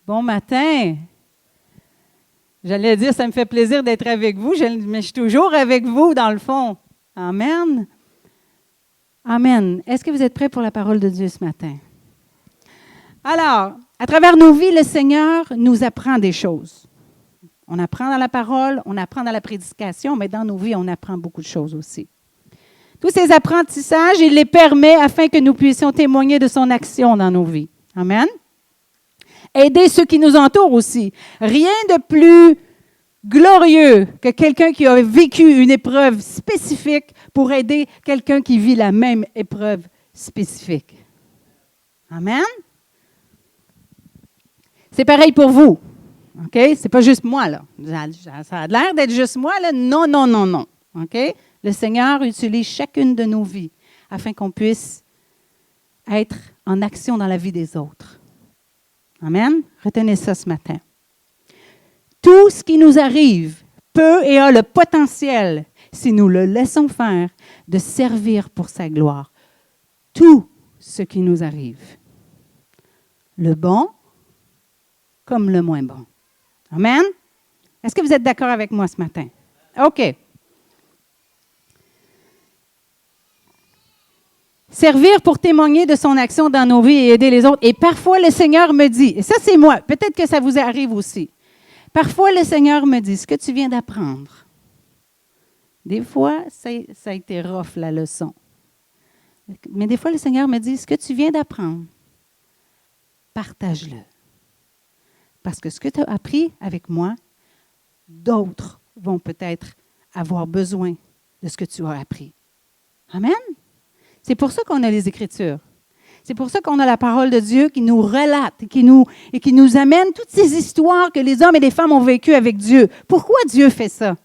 Bon matin. J'allais dire, ça me fait plaisir d'être avec vous, mais je suis toujours avec vous dans le fond. Amen. Amen. Est-ce que vous êtes prêts pour la parole de Dieu ce matin? Alors, à travers nos vies, le Seigneur nous apprend des choses. On apprend dans la parole, on apprend dans la prédication, mais dans nos vies, on apprend beaucoup de choses aussi. Tous ces apprentissages, il les permet afin que nous puissions témoigner de son action dans nos vies. Amen. Aider ceux qui nous entourent aussi. Rien de plus glorieux que quelqu'un qui a vécu une épreuve spécifique pour aider quelqu'un qui vit la même épreuve spécifique. Amen. C'est pareil pour vous. OK? C'est pas juste moi, là. Ça a l'air d'être juste moi, là. Non, non, non, non. OK? Le Seigneur utilise chacune de nos vies afin qu'on puisse être en action dans la vie des autres. Amen? Retenez ça ce matin. Tout ce qui nous arrive peut et a le potentiel, si nous le laissons faire, de servir pour sa gloire. Tout ce qui nous arrive. Le bon comme le moins bon. Amen? Est-ce que vous êtes d'accord avec moi ce matin? OK. Servir pour témoigner de son action dans nos vies et aider les autres. Et parfois, le Seigneur me dit, et ça c'est moi, peut-être que ça vous arrive aussi. Parfois, le Seigneur me dit, ce que tu viens d'apprendre. Des fois, ça a été rough, la leçon. Mais des fois, le Seigneur me dit, ce que tu viens d'apprendre, partage-le. Parce que ce que tu as appris avec moi, d'autres vont peut-être avoir besoin de ce que tu as appris. Amen? C'est pour ça qu'on a les Écritures. C'est pour ça qu'on a la parole de Dieu qui nous relate et qui nous amène toutes ces histoires que les hommes et les femmes ont vécues avec Dieu. Pourquoi Dieu fait ça?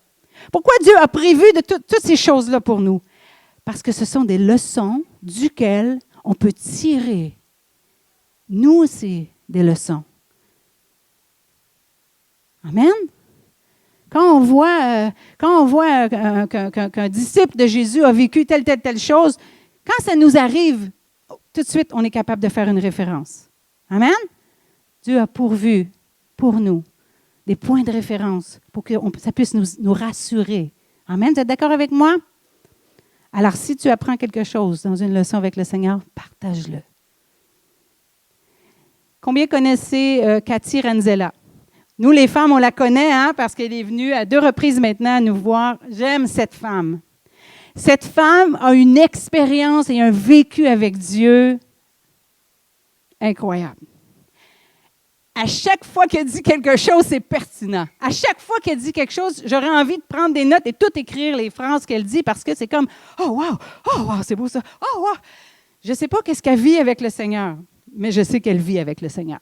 Pourquoi Dieu a prévu de toutes ces choses-là pour nous? Parce que ce sont des leçons duquel on peut tirer, nous aussi, des leçons. Amen? Quand on voit qu'un disciple de Jésus a vécu telle chose, quand ça nous arrive, tout de suite, on est capable de faire une référence. Amen? Dieu a pourvu pour nous des points de référence pour que ça puisse nous rassurer. Amen? Vous êtes d'accord avec moi? Alors, si tu apprends quelque chose dans une leçon avec le Seigneur, partage-le. Combien connaissez Cathy Renzella? Nous, les femmes, on la connaît parce qu'elle est venue à 2 reprises maintenant nous voir. J'aime cette femme. Cette femme a une expérience et un vécu avec Dieu incroyable. À chaque fois qu'elle dit quelque chose, c'est pertinent. À chaque fois qu'elle dit quelque chose, j'aurais envie de prendre des notes et tout écrire les phrases qu'elle dit parce que c'est comme « Oh wow, c'est beau ça, oh wow ». Je ne sais pas qu'est-ce qu'elle vit avec le Seigneur, mais je sais qu'elle vit avec le Seigneur.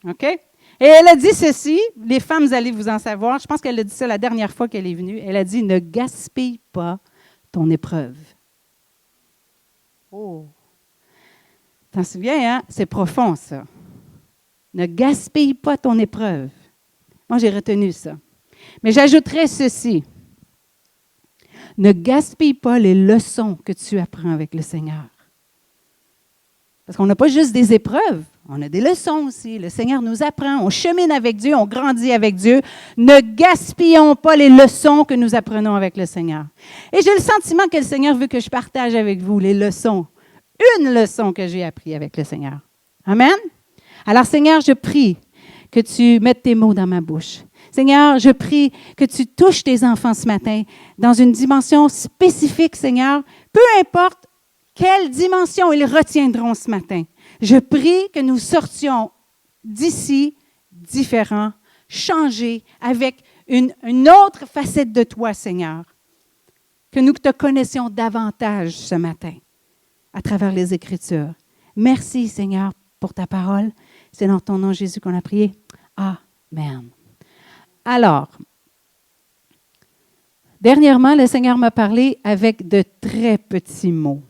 OK? Et elle a dit ceci, les femmes, vous allez vous en savoir, je pense qu'elle a dit ça la dernière fois qu'elle est venue. Elle a dit « Ne gaspille pas ton épreuve. » Oh! T'en souviens, hein? C'est profond, ça. Ne gaspille pas ton épreuve. Moi, j'ai retenu ça. Mais j'ajouterais ceci. Ne gaspille pas les leçons que tu apprends avec le Seigneur. Parce qu'on n'a pas juste des épreuves, on a des leçons aussi. Le Seigneur nous apprend, on chemine avec Dieu, on grandit avec Dieu. Ne gaspillons pas les leçons que nous apprenons avec le Seigneur. Et j'ai le sentiment que le Seigneur veut que je partage avec vous les leçons. Une leçon que j'ai apprise avec le Seigneur. Amen? Alors, Seigneur, je prie que tu mettes tes mots dans ma bouche. Seigneur, je prie que tu touches tes enfants ce matin dans une dimension spécifique, Seigneur. Peu importe quelle dimension ils retiendront ce matin. Je prie que nous sortions d'ici différents, changés, avec une autre facette de toi, Seigneur. Que nous te connaissions davantage ce matin à travers les Écritures. Merci, Seigneur, pour ta parole. C'est dans ton nom, Jésus, qu'on a prié. Amen. Alors, dernièrement, le Seigneur m'a parlé avec de très petits mots.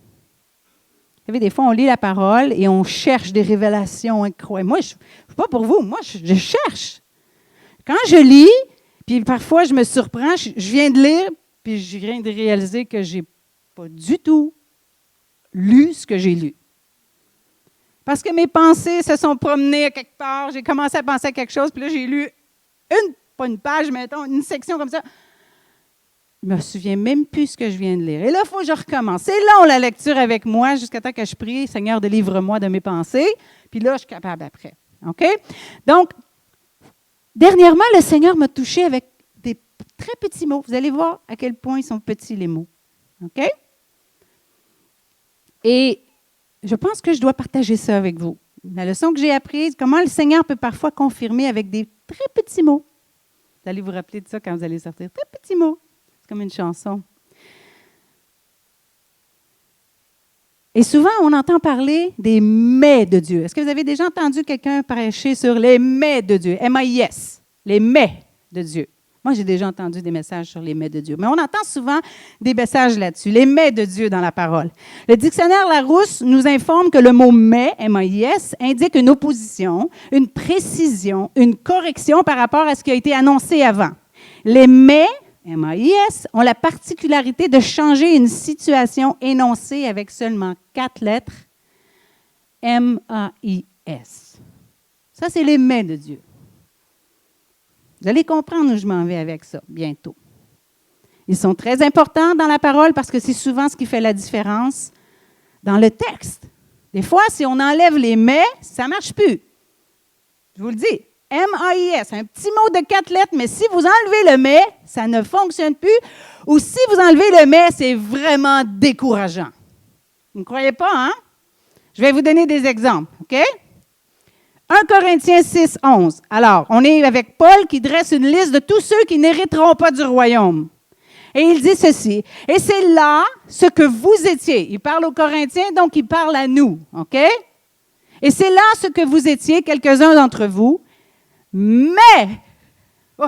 Vous savez, des fois, on lit la parole et on cherche des révélations incroyables. Moi, je ne sais pas pour vous, moi, je cherche. Quand je lis, puis parfois, je me surprends, je viens de lire, puis je viens de réaliser que je n'ai pas du tout lu ce que j'ai lu. Parce que mes pensées se sont promenées à quelque part. J'ai commencé à penser à quelque chose, puis là, j'ai lu pas une page, mettons, une section comme ça. Je ne me souviens même plus ce que je viens de lire. Et là, il faut que je recommence. C'est long, la lecture avec moi, jusqu'à temps que je prie, Seigneur, délivre-moi de mes pensées. Puis là, je suis capable après. OK? Donc, dernièrement, le Seigneur m'a touché avec des très petits mots. Vous allez voir à quel point ils sont petits, les mots. OK? Et je pense que je dois partager ça avec vous. La leçon que j'ai apprise, comment le Seigneur peut parfois confirmer avec des très petits mots. Vous allez vous rappeler de ça quand vous allez sortir. Très petits mots. C'est comme une chanson. Et souvent, on entend parler des mais de Dieu. Est-ce que vous avez déjà entendu quelqu'un prêcher sur les mais de Dieu? M-A-I-S. Les mais de Dieu. Moi, j'ai déjà entendu des messages sur les mais de Dieu. Mais on entend souvent des messages là-dessus. Les mais de Dieu dans la parole. Le dictionnaire Larousse nous informe que le mot mais, M-A-I-S, indique une opposition, une précision, une correction par rapport à ce qui a été annoncé avant. Les mais, M-A-I-S, ont la particularité de changer une situation énoncée avec seulement 4 lettres. M-A-I-S. Ça, c'est les mais de Dieu. Vous allez comprendre où je m'en vais avec ça bientôt. Ils sont très importants dans la parole parce que c'est souvent ce qui fait la différence dans le texte. Des fois, si on enlève les mais, ça ne marche plus. Je vous le dis. M-A-I-S, un petit mot de 4 lettres, mais si vous enlevez le mais, ça ne fonctionne plus. Ou si vous enlevez le mais, c'est vraiment décourageant. Vous ne croyez pas, hein? Je vais vous donner des exemples, OK? 1 Corinthiens 6, 11. Alors, on est avec Paul qui dresse une liste de tous ceux qui n'hériteront pas du royaume. Et il dit ceci, « Et c'est là ce que vous étiez. » Il parle aux Corinthiens, donc il parle à nous, OK? « Et c'est là ce que vous étiez, quelques-uns d'entre vous. Mais, oh,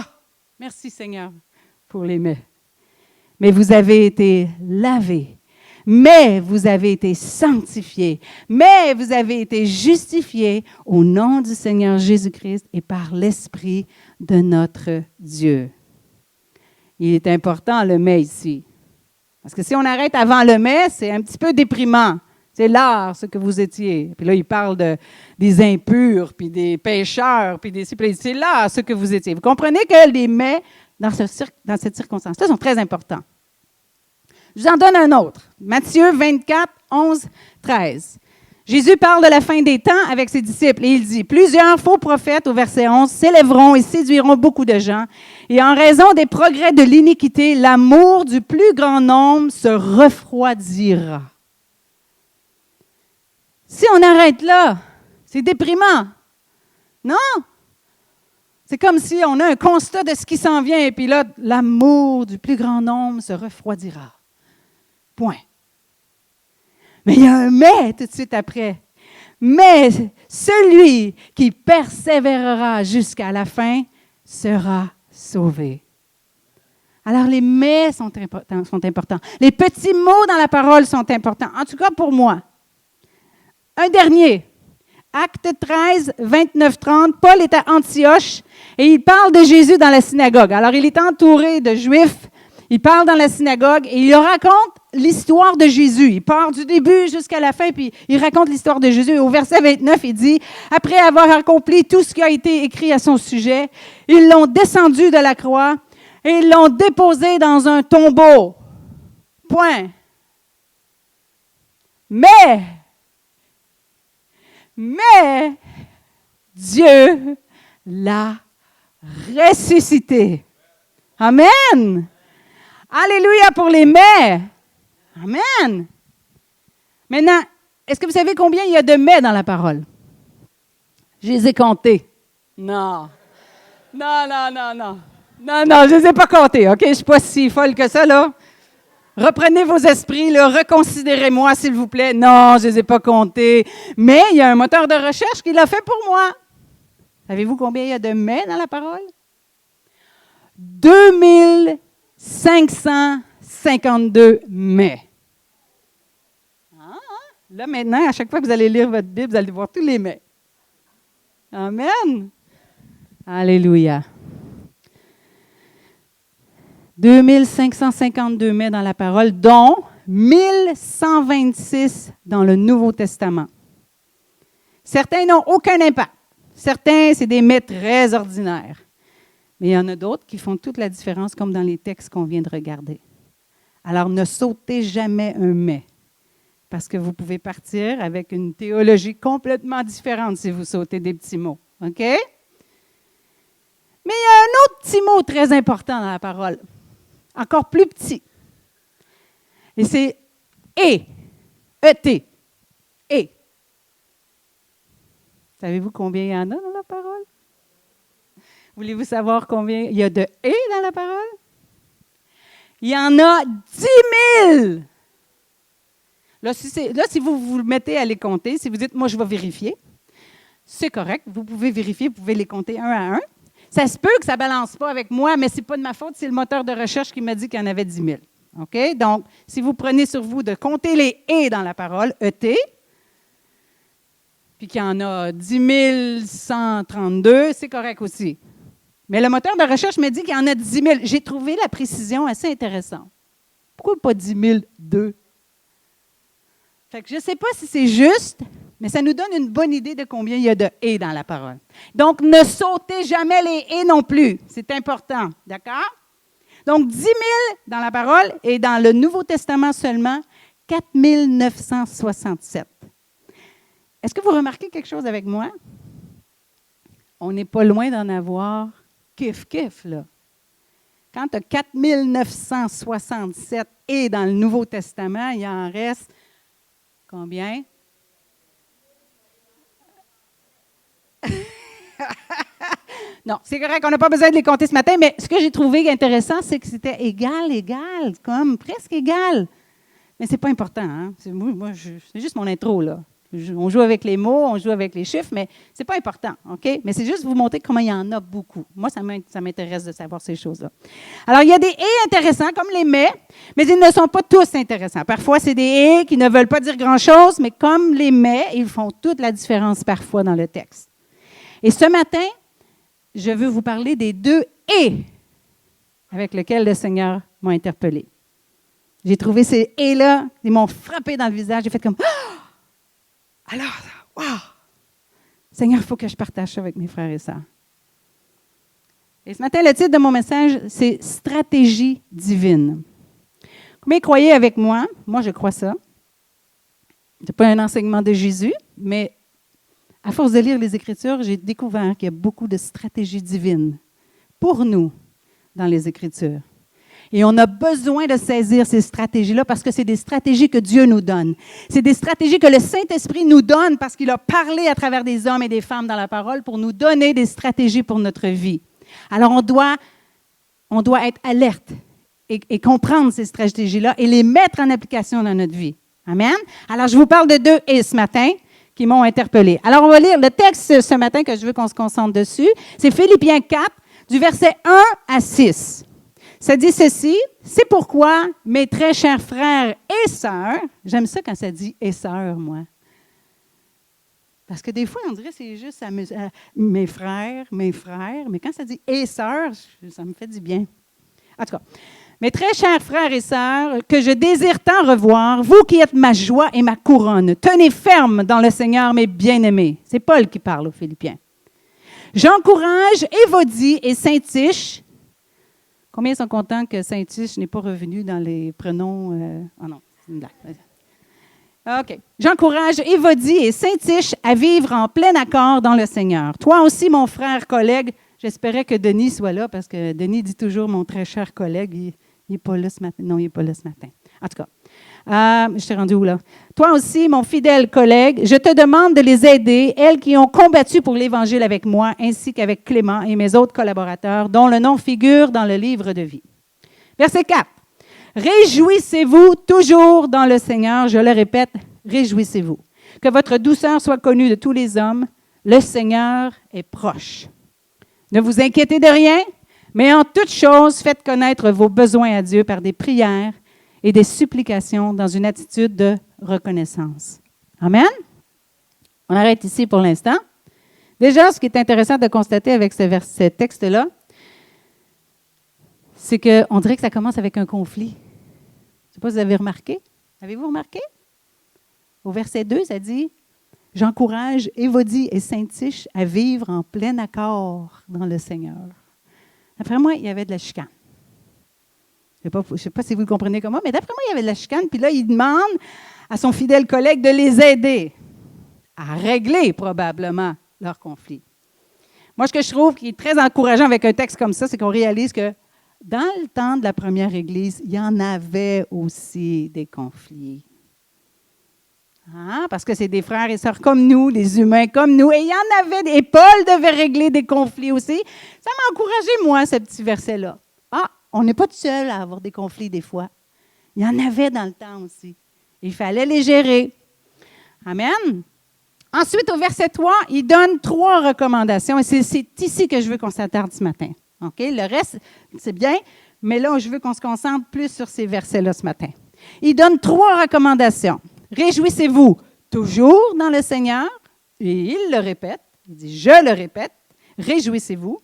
merci Seigneur pour les mais. Mais vous avez été lavés. Mais vous avez été sanctifiés. Mais vous avez été justifiés au nom du Seigneur Jésus-Christ et par l'Esprit de notre Dieu. » Il est important le mais ici. Parce que si on arrête avant le mais, c'est un petit peu déprimant. C'est là ce que vous étiez. Puis là, il parle des impurs, puis des pécheurs, puis des... C'est là ce que vous étiez. Vous comprenez que les mais, dans cette circonstance-là, sont très importants. Je vous en donne un autre. Matthieu 24, 11, 13. Jésus parle de la fin des temps avec ses disciples et il dit « Plusieurs faux prophètes, au verset 11, s'élèveront et séduiront beaucoup de gens. Et en raison des progrès de l'iniquité, l'amour du plus grand nombre se refroidira. » Si on arrête là, c'est déprimant. Non? C'est comme si on a un constat de ce qui s'en vient, et puis là, l'amour du plus grand nombre se refroidira. Point. Mais il y a un mais tout de suite après. Mais celui qui persévérera jusqu'à la fin sera sauvé. Alors, les mais sont importants. Les petits mots dans la parole sont importants. En tout cas, pour moi. Un dernier, Acte 13, 29-30, Paul est à Antioche et il parle de Jésus dans la synagogue. Alors, il est entouré de Juifs, il parle dans la synagogue et il raconte l'histoire de Jésus. Il part du début jusqu'à la fin, puis il raconte l'histoire de Jésus. Et au verset 29, il dit, « Après avoir accompli tout ce qui a été écrit à son sujet, ils l'ont descendu de la croix et ils l'ont déposé dans un tombeau. » Point. Mais Dieu l'a ressuscité. Amen. Alléluia pour les mais. Amen. Maintenant, est-ce que vous savez combien il y a de mais dans la parole? Je les ai comptés. Non. Non, je ne les ai pas comptés, OK? Je ne suis pas si folle que ça, là. Reprenez vos esprits, là, reconsidérez-moi, s'il vous plaît. Non, je ne les ai pas comptés. Mais il y a un moteur de recherche qui l'a fait pour moi. Savez-vous combien il y a de mais dans la parole? 2552 mais. Là, maintenant, à chaque fois que vous allez lire votre Bible, vous allez voir tous les mais. Amen. Alléluia. 2552 mais dans la parole, dont 1126 dans le Nouveau Testament. Certains n'ont aucun impact. Certains, c'est des mets très ordinaires. Mais il y en a d'autres qui font toute la différence, comme dans les textes qu'on vient de regarder. Alors, ne sautez jamais un mais, parce que vous pouvez partir avec une théologie complètement différente si vous sautez des petits mots. OK? Mais il y a un autre petit mot très important dans la parole, encore plus petit. Et c'est « et ». E-T. Et. Savez-vous combien il y en a dans la parole? Voulez-vous savoir combien il y a de « et » dans la parole? Il y en a 10 000! Là, si vous le mettez à les compter, si vous dites « moi, je vais vérifier », c'est correct, vous pouvez vérifier, vous pouvez les compter un à un. Ça se peut que ça ne balance pas avec moi, mais ce n'est pas de ma faute, c'est le moteur de recherche qui m'a dit qu'il y en avait 10 000. OK? Donc, si vous prenez sur vous de compter les « et » dans la parole, E-T, puis qu'il y en a 10 132, c'est correct aussi. Mais le moteur de recherche me dit qu'il y en a 10 000. J'ai trouvé la précision assez intéressante. Pourquoi pas 10 002? Fait que je ne sais pas si c'est juste, mais ça nous donne une bonne idée de combien il y a de « et » dans la parole. Donc, ne sautez jamais les « et » non plus. C'est important. D'accord? Donc, 10 000 dans la parole et dans le Nouveau Testament seulement, 4 967. Est-ce que vous remarquez quelque chose avec moi? On n'est pas loin d'en avoir kiff, là. Quand tu as 4 967 et dans le Nouveau Testament, il en reste combien? Non, c'est correct, on n'a pas besoin de les compter ce matin, mais ce que j'ai trouvé intéressant, c'est que c'était égal, comme presque égal. Mais ce n'est pas important, hein? C'est juste mon intro, là. On joue avec les mots, on joue avec les chiffres, mais ce n'est pas important, OK? Mais c'est juste vous montrer comment il y en a beaucoup. Moi, ça m'intéresse de savoir ces choses-là. Alors, il y a des « et » intéressants, comme les « mais », mais ils ne sont pas tous intéressants. Parfois, c'est des « et » qui ne veulent pas dire grand-chose, mais comme les « mais », ils font toute la différence parfois dans le texte. Et ce matin, je veux vous parler des 2 « et » avec lesquels le Seigneur m'a interpellé. J'ai trouvé ces « et » là, ils m'ont frappé dans le visage. J'ai fait comme « alors, wow! Seigneur, il faut que je partage ça avec mes frères et sœurs. » Et ce matin, le titre de mon message, c'est « Stratégie divine ». Combien croyez avec moi? Moi, je crois ça. Ce n'est pas un enseignement de Jésus, mais à force de lire les Écritures, j'ai découvert qu'il y a beaucoup de stratégies divines pour nous dans les Écritures. Et on a besoin de saisir ces stratégies-là parce que c'est des stratégies que Dieu nous donne. C'est des stratégies que le Saint-Esprit nous donne parce qu'il a parlé à travers des hommes et des femmes dans la parole pour nous donner des stratégies pour notre vie. Alors, on doit être alerte et comprendre ces stratégies-là et les mettre en application dans notre vie. Amen? Alors, je vous parle de 2 « et » ce matin qui m'ont interpellé. Alors, on va lire le texte ce matin que je veux qu'on se concentre dessus. C'est Philippiens 4, du verset 1 à 6. Ça dit ceci, « C'est pourquoi, mes très chers frères et sœurs, » j'aime ça quand ça dit « et sœurs », moi. Parce que des fois, on dirait que c'est juste mes frères, mais quand ça dit « et sœurs », ça me fait du bien. En tout cas, « Mes très chers frères et sœurs, que je désire tant revoir, vous qui êtes ma joie et ma couronne, tenez ferme dans le Seigneur, mes bien-aimés. » C'est Paul qui parle aux Philippiens. « J'encourage Évodie et Syntyche. » Combien sont contents que Syntyche n'est pas revenu dans les prénoms? Oh non, c'est une blague. OK. J'encourage Évodie et Syntyche à vivre en plein accord dans le Seigneur. Toi aussi, mon frère collègue, j'espérais que Denis soit là parce que Denis dit toujours mon très cher collègue. Il n'est pas là ce matin. Non, il n'est pas là ce matin. En tout cas, je t'ai rendu où là? Toi aussi, mon fidèle collègue, je te demande de les aider, elles qui ont combattu pour l'Évangile avec moi, ainsi qu'avec Clément et mes autres collaborateurs, dont le nom figure dans le livre de vie. Verset 4. Réjouissez-vous toujours dans le Seigneur. Je le répète, réjouissez-vous. Que votre douceur soit connue de tous les hommes. Le Seigneur est proche. Ne vous inquiétez de rien, mais en toute chose, faites connaître vos besoins à Dieu par des prières et des supplications dans une attitude de reconnaissance. Amen? On arrête ici pour l'instant. Déjà, ce qui est intéressant de constater avec ce texte-là, c'est qu'on dirait que ça commence avec un conflit. Je ne sais pas si vous avez remarqué. Avez-vous remarqué? Au verset 2, ça dit « j'encourage Évodie et Saint-Tiche à vivre en plein accord dans le Seigneur. D'après moi, il y avait de la chicane. Je ne sais pas si vous le comprenez comme moi, mais d'après moi, il y avait de la chicane. Puis là, il demande à son fidèle collègue de les aider à régler probablement leur conflit. Moi, ce que je trouve qui est très encourageant avec un texte comme ça, c'est qu'on réalise que dans le temps de la première Église, il y en avait aussi des conflits. Parce que c'est des frères et sœurs comme nous, des humains comme nous, et il y en avait, et Paul devait régler des conflits aussi. Ça m'a encouragé, moi, ce petit verset-là. On n'est pas tout seul à avoir des conflits des fois. Il y en avait dans le temps aussi. Il fallait les gérer. Amen. Ensuite, au verset 3, il donne 3 recommandations, et c'est ici que je veux qu'on s'attarde ce matin. OK? Le reste, c'est bien, mais là, je veux qu'on se concentre plus sur ces versets-là ce matin. Il donne 3 recommandations. Réjouissez-vous toujours dans le Seigneur, et il le répète, il dit « Je le répète, réjouissez-vous ».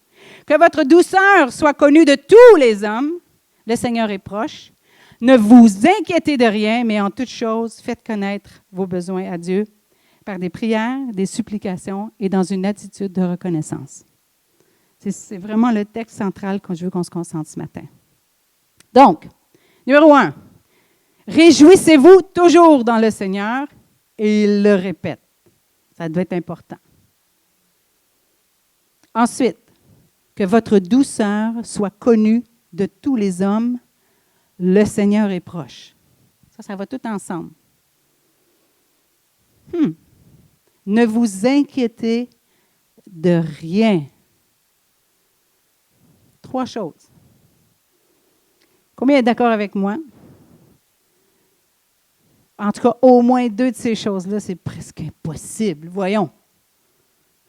Que votre douceur soit connue de tous les hommes. Le Seigneur est proche. Ne vous inquiétez de rien, mais en toute chose, faites connaître vos besoins à Dieu par des prières, des supplications et dans une attitude de reconnaissance. C'est vraiment le texte central que je veux qu'on se concentre ce matin. Donc, numéro 1, réjouissez-vous toujours dans le Seigneur, et il le répète. Ça doit être important. Ensuite, que votre douceur soit connue de tous les hommes, le Seigneur est proche. Ça va tout ensemble. Ne vous inquiétez de rien. 3 choses. Combien est d'accord avec moi? En tout cas, au moins 2 de ces choses-là, c'est presque impossible. Voyons.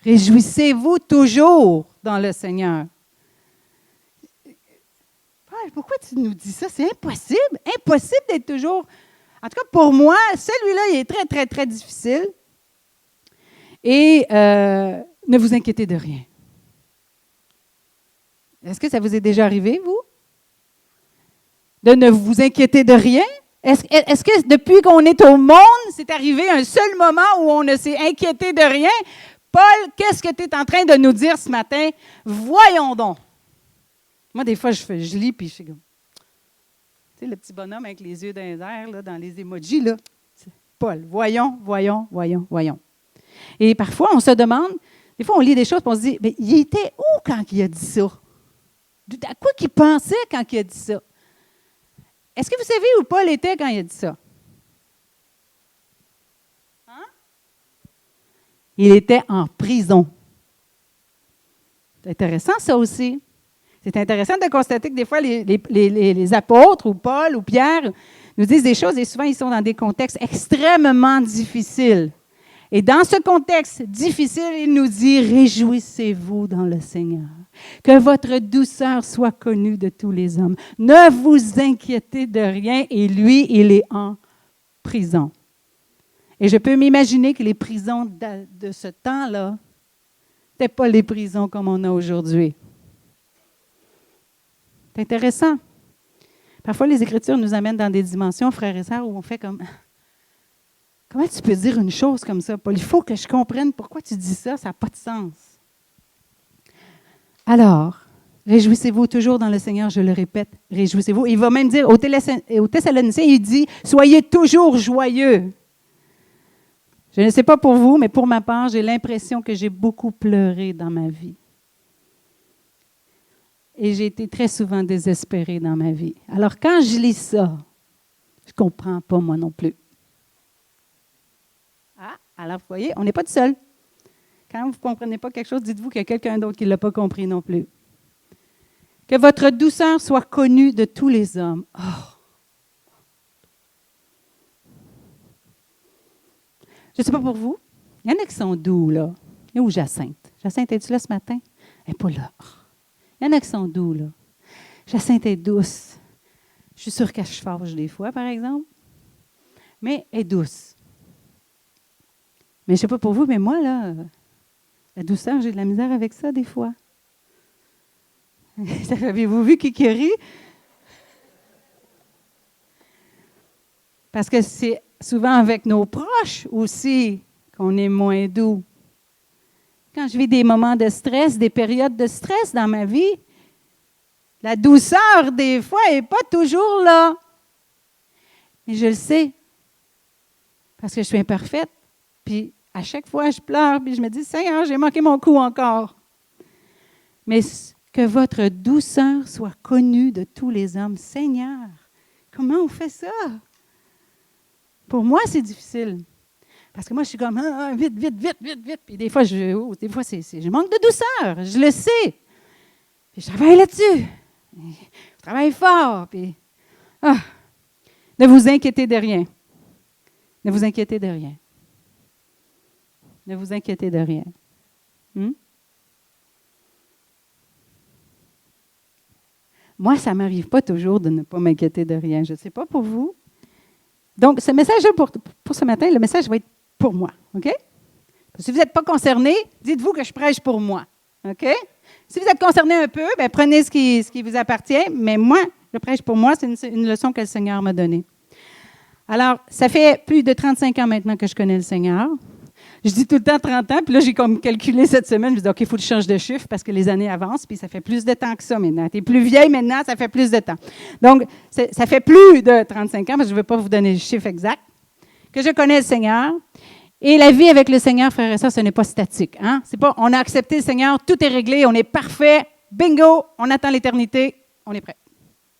Réjouissez-vous toujours dans le Seigneur. Pourquoi tu nous dis ça? C'est impossible. Impossible d'être toujours... En tout cas, pour moi, celui-là, il est très, très, très difficile. Et ne vous inquiétez de rien. Est-ce que ça vous est déjà arrivé, vous? De ne vous inquiéter de rien? Est-ce que depuis qu'on est au monde, c'est arrivé un seul moment où on ne s'est inquiété de rien? Paul, qu'est-ce que tu es en train de nous dire ce matin? Voyons donc. Moi, des fois, je lis, puis je suis comme... Tu sais, le petit bonhomme avec les yeux dans les airs, là, dans les emojis, là. Paul, voyons, voyons, voyons, voyons. Et parfois, on se demande, des fois, on lit des choses, puis on se dit, mais il était où quand il a dit ça? À quoi qu'il pensait quand il a dit ça? Est-ce que vous savez où Paul était quand il a dit ça? Il était en prison. C'est intéressant, ça aussi. C'est intéressant de constater que des fois, les apôtres, ou Paul, ou Pierre, nous disent des choses, et souvent, ils sont dans des contextes extrêmement difficiles. Et dans ce contexte difficile, il nous dit, réjouissez-vous dans le Seigneur. Que votre douceur soit connue de tous les hommes. Ne vous inquiétez de rien, et lui, il est en prison. Et je peux m'imaginer que les prisons de ce temps-là n'étaient pas les prisons comme on a aujourd'hui. C'est intéressant. Parfois, les Écritures nous amènent dans des dimensions, frères et sœurs, où on fait comme... Comment tu peux dire une chose comme ça, Paul? Il faut que je comprenne pourquoi tu dis ça, ça n'a pas de sens. Alors, réjouissez-vous toujours dans le Seigneur, je le répète, réjouissez-vous. Il va même dire aux Thessaloniciens, il dit, soyez toujours joyeux. Je ne sais pas pour vous, mais pour ma part, j'ai l'impression que j'ai beaucoup pleuré dans ma vie. Et j'ai été très souvent désespérée dans ma vie. Alors, quand je lis ça, je ne comprends pas moi non plus. Alors, vous voyez, on n'est pas tout seul. Quand vous ne comprenez pas quelque chose, dites-vous qu'il y a quelqu'un d'autre qui ne l'a pas compris non plus. Que votre douceur soit connue de tous les hommes. Je ne sais pas pour vous, il y en a qui sont doux, là. Il y a où Jacinthe? Jacinthe, es-tu là ce matin? Elle n'est pas là. Il y en a qui sont doux, là. Jacinthe est douce. Je suis sûre qu'elle se fâche des fois, par exemple. Mais elle est douce. Mais je ne sais pas pour vous, mais moi, là, la douceur, j'ai de la misère avec ça, des fois. Avez-vous vu qui rit? Parce que c'est souvent avec nos proches aussi qu'on est moins doux. Quand je vis des moments de stress, des périodes de stress dans ma vie, la douceur, des fois, n'est pas toujours là. Mais je le sais, parce que je suis imparfaite. Puis à chaque fois, je pleure, puis je me dis, Seigneur, j'ai manqué mon coup encore. Mais que votre douceur soit connue de tous les hommes. Seigneur, comment on fait ça? Pour moi, c'est difficile. Parce que moi, je suis comme, vite, vite, vite, vite, vite. Puis des fois, je manque de douceur, je le sais. Puis je travaille là-dessus. Je travaille fort. Puis, ne vous inquiétez de rien. Ne vous inquiétez de rien. Ne vous inquiétez de rien. Moi, ça ne m'arrive pas toujours de ne pas m'inquiéter de rien. Je ne sais pas pour vous. Donc, ce message-là, pour ce matin, le message va être pour moi. OK? Si vous n'êtes pas concerné, dites-vous que je prêche pour moi. OK? Si vous êtes concerné un peu, bien, prenez ce qui vous appartient. Mais moi, je prêche pour moi. C'est une leçon que le Seigneur m'a donnée. Alors, ça fait plus de 35 ans maintenant que je connais le Seigneur. Je dis tout le temps 30 ans, puis là, j'ai comme calculé cette semaine. Je me dis, OK, il faut que je change de chiffre parce que les années avancent, puis ça fait plus de temps que ça maintenant. Tu es plus vieille maintenant, ça fait plus de temps. Donc, ça fait plus de 35 ans, parce que je ne vais pas vous donner le chiffre exact, que je connais le Seigneur. Et la vie avec le Seigneur, frères et sœurs, ce n'est pas statique. Hein? C'est pas, on a accepté le Seigneur, tout est réglé, on est parfait, bingo, on attend l'éternité, on est prêt.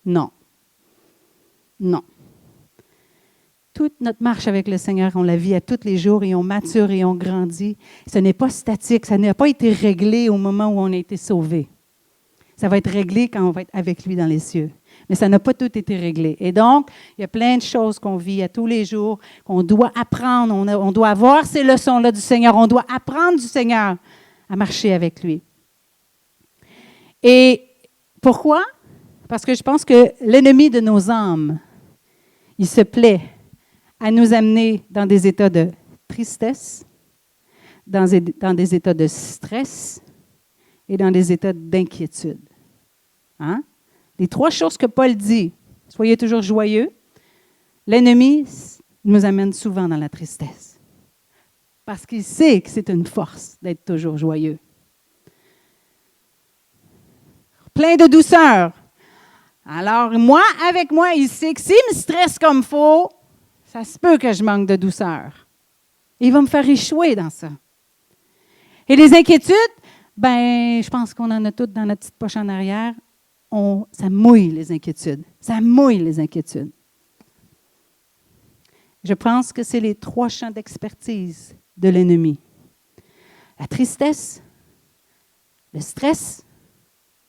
Non. Non. Toute notre marche avec le Seigneur, on la vit à tous les jours et on mature et on grandit. Ce n'est pas statique, ça n'a pas été réglé au moment où on a été sauvé. Ça va être réglé quand on va être avec lui dans les cieux. Mais ça n'a pas tout été réglé. Et donc, il y a plein de choses qu'on vit à tous les jours, qu'on doit apprendre. On doit avoir ces leçons-là du Seigneur. On doit apprendre du Seigneur à marcher avec lui. Et pourquoi? Parce que je pense que l'ennemi de nos âmes, il se plaît à nous amener dans des états de tristesse, dans des états de stress et dans des états d'inquiétude. Hein? Les trois choses que Paul dit, soyez toujours joyeux, l'ennemi nous amène souvent dans la tristesse. Parce qu'il sait que c'est une force d'être toujours joyeux. Plein de douceur. Alors, avec moi, il sait que s'il me stresse comme il faut, ça se peut que je manque de douceur. Et il va me faire échouer dans ça. Et les inquiétudes, je pense qu'on en a toutes dans notre petite poche en arrière. Ça mouille les inquiétudes. Ça mouille les inquiétudes. Je pense que c'est les trois champs d'expertise de l'ennemi. La tristesse, le stress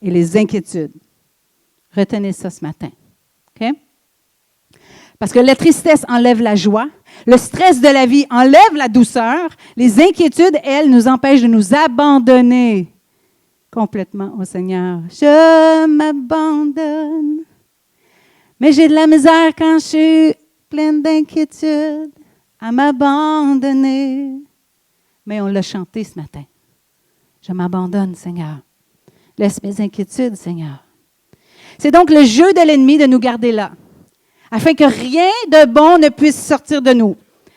et les inquiétudes. Retenez ça ce matin. OK? Parce que la tristesse enlève la joie, le stress de la vie enlève la douceur, les inquiétudes, elles, nous empêchent de nous abandonner complètement au Seigneur. Je m'abandonne, mais j'ai de la misère quand je suis pleine d'inquiétude à m'abandonner. Mais on l'a chanté ce matin. Je m'abandonne, Seigneur. Laisse mes inquiétudes, Seigneur. C'est donc le jeu de l'ennemi de nous garder là, afin que rien de bon ne puisse sortir de nous.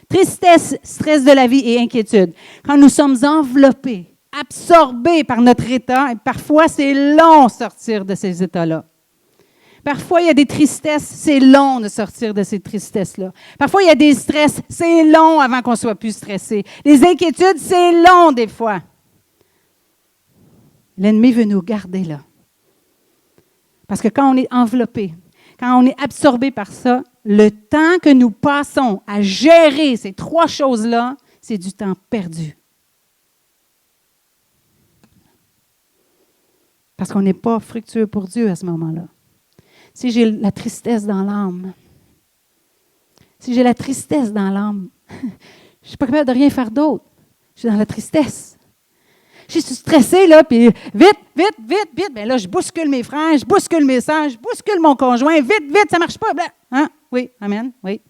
Tristesse, stress de la vie et inquiétude. Quand nous sommes enveloppés, absorbés par notre état, et parfois c'est long sortir de ces états-là. Parfois, il y a des tristesses, c'est long de sortir de ces tristesses-là. Parfois, il y a des stress, c'est long avant qu'on soit plus stressé. Les inquiétudes, c'est long des fois. L'ennemi veut nous garder là. Parce que quand on est enveloppé, quand on est absorbé par ça, le temps que nous passons à gérer ces trois choses-là, c'est du temps perdu. Parce qu'on n'est pas fructueux pour Dieu à ce moment-là. Si j'ai la tristesse dans l'âme, je ne suis pas capable de rien faire d'autre. Je suis dans la tristesse. Je suis stressée, là, puis vite. Bien là, je bouscule mes frères, je bouscule mes sœurs, je bouscule mon conjoint. Vite, ça ne marche pas. Hein? Oui, amen, oui.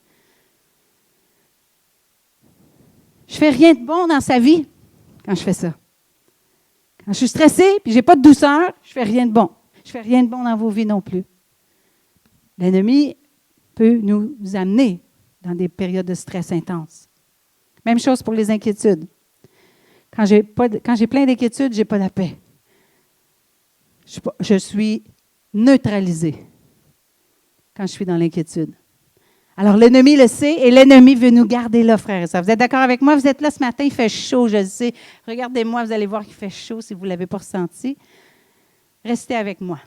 Je ne fais rien de bon dans sa vie quand je fais ça. Quand je suis stressée, puis je n'ai pas de douceur, je ne fais rien de bon. Je ne fais rien de bon dans vos vies non plus. L'ennemi peut nous amener dans des périodes de stress intense. Même chose pour les inquiétudes. Quand j'ai plein d'inquiétudes, je n'ai pas la paix. Je suis neutralisée quand je suis dans l'inquiétude. Alors, l'ennemi le sait et l'ennemi veut nous garder là, frères et sœurs. Vous êtes d'accord avec moi? Vous êtes là ce matin, il fait chaud, je le sais. Regardez-moi, vous allez voir qu'il fait chaud si vous ne l'avez pas ressenti. Restez avec moi.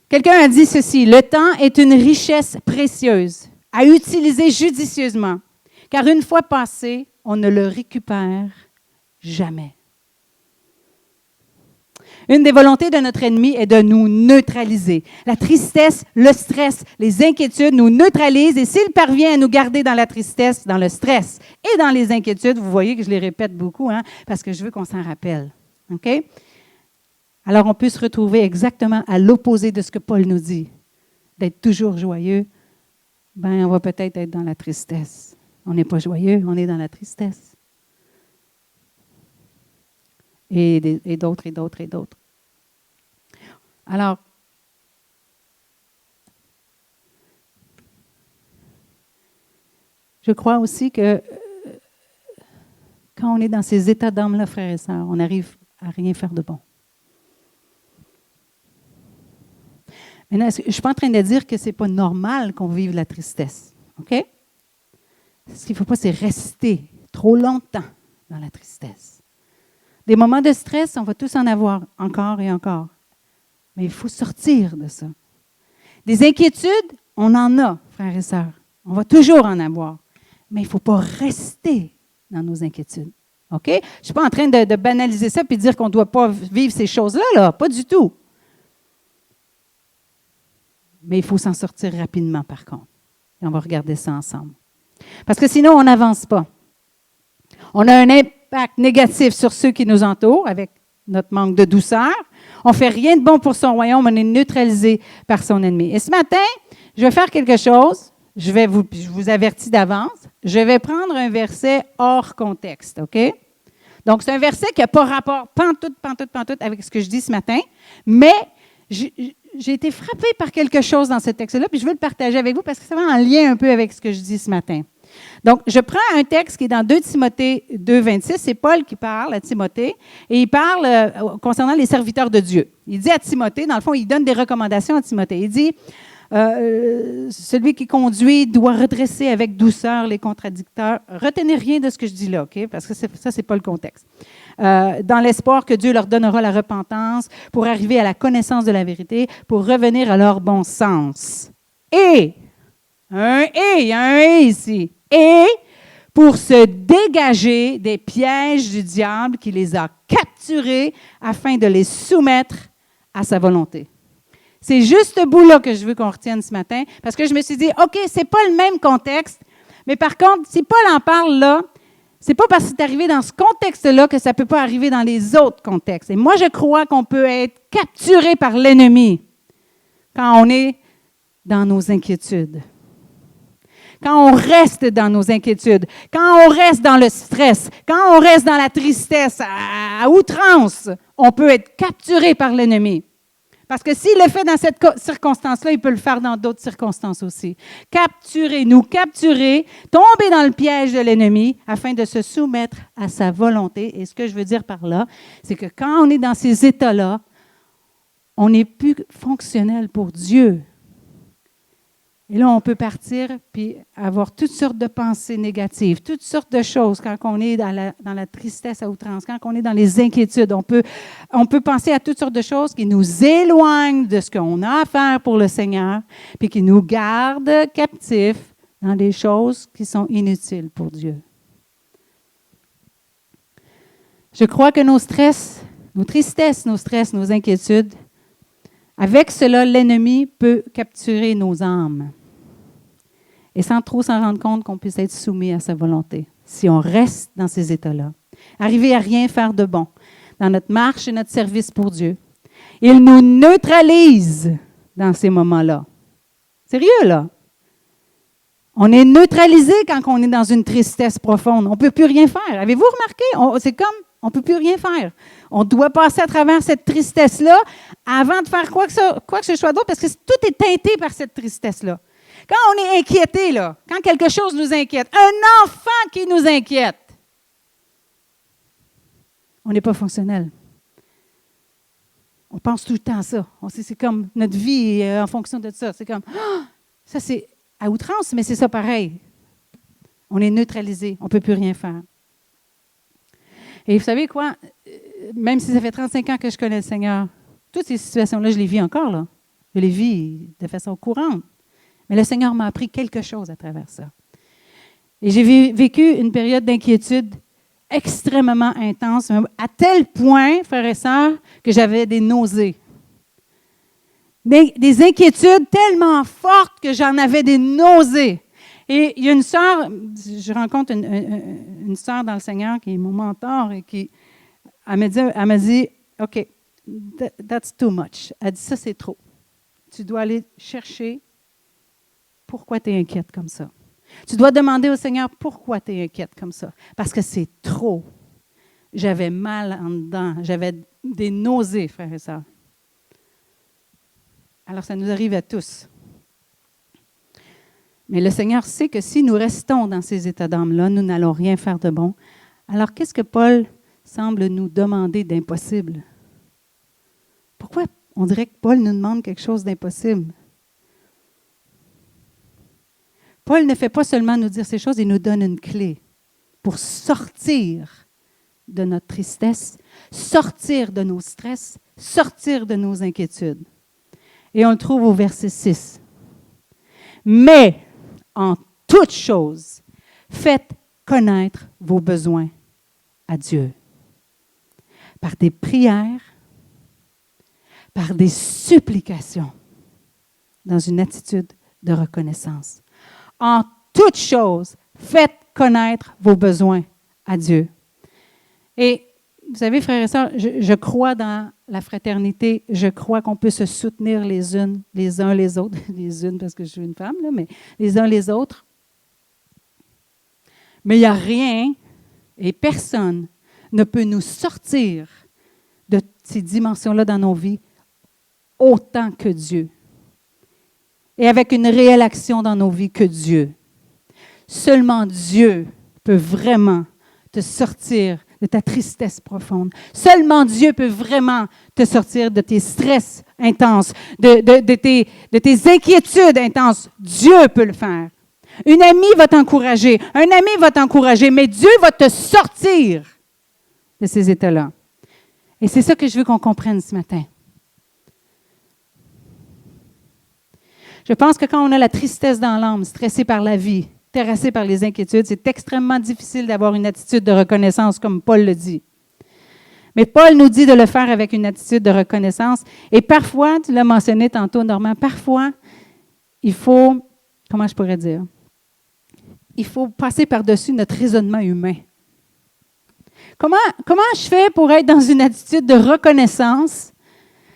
Quelqu'un a dit ceci, « Le temps est une richesse précieuse à utiliser judicieusement, car une fois passé, on ne le récupère jamais. » Une des volontés de notre ennemi est de nous neutraliser. La tristesse, le stress, les inquiétudes nous neutralisent et s'il parvient à nous garder dans la tristesse, dans le stress et dans les inquiétudes, vous voyez que je les répète beaucoup, parce que je veux qu'on s'en rappelle. OK? Alors, on peut se retrouver exactement à l'opposé de ce que Paul nous dit. D'être toujours joyeux, on va peut-être être dans la tristesse. On n'est pas joyeux, on est dans la tristesse. Et d'autres, et d'autres, et d'autres. Alors, je crois aussi que quand on est dans ces états d'âme-là, frères et sœurs, on n'arrive à rien faire de bon. Maintenant, je ne suis pas en train de dire que ce n'est pas normal qu'on vive la tristesse. OK? Ce qu'il ne faut pas, c'est rester trop longtemps dans la tristesse. Des moments de stress, on va tous en avoir encore et encore. Mais il faut sortir de ça. Des inquiétudes, on en a, frères et sœurs. On va toujours en avoir. Mais il ne faut pas rester dans nos inquiétudes. OK? Je ne suis pas en train de banaliser ça et de dire qu'on ne doit pas vivre ces choses-là, là. Pas du tout. Mais il faut s'en sortir rapidement, par contre. Et on va regarder ça ensemble. Parce que sinon, on n'avance pas. On a un impact négatif sur ceux qui nous entourent avec notre manque de douceur. On ne fait rien de bon pour son royaume, on est neutralisé par son ennemi. Et ce matin, je vais faire quelque chose, je vous avertis d'avance, je vais prendre un verset hors contexte, OK? Donc, c'est un verset qui n'a pas rapport pantoute avec ce que je dis ce matin, mais j'ai été frappée par quelque chose dans ce texte-là, puis je veux le partager avec vous parce que ça va en lien un peu avec ce que je dis ce matin. Donc, je prends un texte qui est dans 2 Timothée 2, 26. C'est Paul qui parle à Timothée et il parle concernant les serviteurs de Dieu. Il dit à Timothée, dans le fond, il donne des recommandations à Timothée. Il dit, celui qui conduit doit redresser avec douceur les contradicteurs. Retenez rien de ce que je dis là, OK? Parce que ça, ce n'est pas le contexte. Dans l'espoir que Dieu leur donnera la repentance pour arriver à la connaissance de la vérité, pour revenir à leur bon sens. Il y a un « et » ici. Et pour se dégager des pièges du diable qui les a capturés afin de les soumettre à sa volonté. C'est juste ce bout-là que je veux qu'on retienne ce matin, parce que je me suis dit, OK, c'est pas le même contexte, mais par contre, si Paul en parle là, c'est pas parce que c'est arrivé dans ce contexte-là que ça ne peut pas arriver dans les autres contextes. Et moi, je crois qu'on peut être capturé par l'ennemi quand on est dans nos inquiétudes. Quand on reste dans nos inquiétudes, quand on reste dans le stress, quand on reste dans la tristesse à outrance, on peut être capturé par l'ennemi. Parce que s'il le fait dans cette circonstance-là, il peut le faire dans d'autres circonstances aussi. Nous capturer, tomber dans le piège de l'ennemi afin de se soumettre à sa volonté. Et ce que je veux dire par là, c'est que quand on est dans ces états-là, on n'est plus fonctionnel pour Dieu. Et là, on peut partir puis avoir toutes sortes de pensées négatives, toutes sortes de choses quand on est dans la tristesse à outrance, quand on est dans les inquiétudes. On peut penser à toutes sortes de choses qui nous éloignent de ce qu'on a à faire pour le Seigneur, puis qui nous gardent captifs dans des choses qui sont inutiles pour Dieu. Je crois que nos stress, nos tristesses, nos stress, nos inquiétudes, avec cela, l'ennemi peut capturer nos âmes. Et sans trop s'en rendre compte qu'on puisse être soumis à sa volonté, si on reste dans ces états-là. Arriver à rien faire de bon dans notre marche et notre service pour Dieu. Il nous neutralise dans ces moments-là. Sérieux, là? On est neutralisé quand on est dans une tristesse profonde. On ne peut plus rien faire. Avez-vous remarqué? C'est comme, on ne peut plus rien faire. On doit passer à travers cette tristesse-là avant de faire quoi que ce soit d'autre, parce que tout est teinté par cette tristesse-là. Quand on est inquiété, là, quand quelque chose nous inquiète, un enfant qui nous inquiète, on n'est pas fonctionnel. On pense tout le temps à ça. C'est comme notre vie en fonction de ça. C'est comme, ça c'est à outrance, mais c'est ça pareil. On est neutralisé, on ne peut plus rien faire. Et vous savez quoi? Même si ça fait 35 ans que je connais le Seigneur, toutes ces situations-là, je les vis encore, là. Je les vis de façon courante. Mais le Seigneur m'a appris quelque chose à travers ça. Et j'ai vécu une période d'inquiétude extrêmement intense, à tel point, frères et sœurs, que j'avais des nausées. Des inquiétudes tellement fortes que j'en avais des nausées. Et il y a une sœur, je rencontre une sœur dans le Seigneur qui est mon mentor et elle m'a dit, OK, that's too much. Elle dit, ça c'est trop. Tu dois aller chercher pourquoi tu es inquiète comme ça. Tu dois demander au Seigneur pourquoi tu es inquiète comme ça. Parce que c'est trop. J'avais mal en dedans. J'avais des nausées, frères et sœurs. Alors, ça nous arrive à tous. Mais le Seigneur sait que si nous restons dans ces états d'âme-là, nous n'allons rien faire de bon. Alors, qu'est-ce que Paul semble nous demander d'impossible? Pourquoi on dirait que Paul nous demande quelque chose d'impossible? Paul ne fait pas seulement nous dire ces choses, il nous donne une clé pour sortir de notre tristesse, sortir de nos stress, sortir de nos inquiétudes. Et on le trouve au verset 6. Mais, en toute chose, faites connaître vos besoins à Dieu. Par des prières, par des supplications, dans une attitude de reconnaissance. En toute chose, faites connaître vos besoins à Dieu. Et vous savez, frères et sœurs, je crois dans la fraternité. Je crois qu'on peut se soutenir les uns les autres. Les unes parce que je suis une femme, là, mais les uns les autres. Mais il n'y a rien et personne ne peut nous sortir de ces dimensions-là dans nos vies autant que Dieu. Et avec une réelle action dans nos vies que Dieu. Seulement Dieu peut vraiment te sortir de ta tristesse profonde. Seulement Dieu peut vraiment te sortir de tes stress intenses, de tes inquiétudes intenses. Dieu peut le faire. Une amie va t'encourager, un ami va t'encourager, mais Dieu va te sortir de ces états-là. Et c'est ça que je veux qu'on comprenne ce matin. Je pense que quand on a la tristesse dans l'âme, stressé par la vie, terrassé par les inquiétudes, c'est extrêmement difficile d'avoir une attitude de reconnaissance, comme Paul le dit. Mais Paul nous dit de le faire avec une attitude de reconnaissance. Et parfois, tu l'as mentionné tantôt, Normand, parfois, il faut, comment je pourrais dire, il faut passer par-dessus notre raisonnement humain. Comment je fais pour être dans une attitude de reconnaissance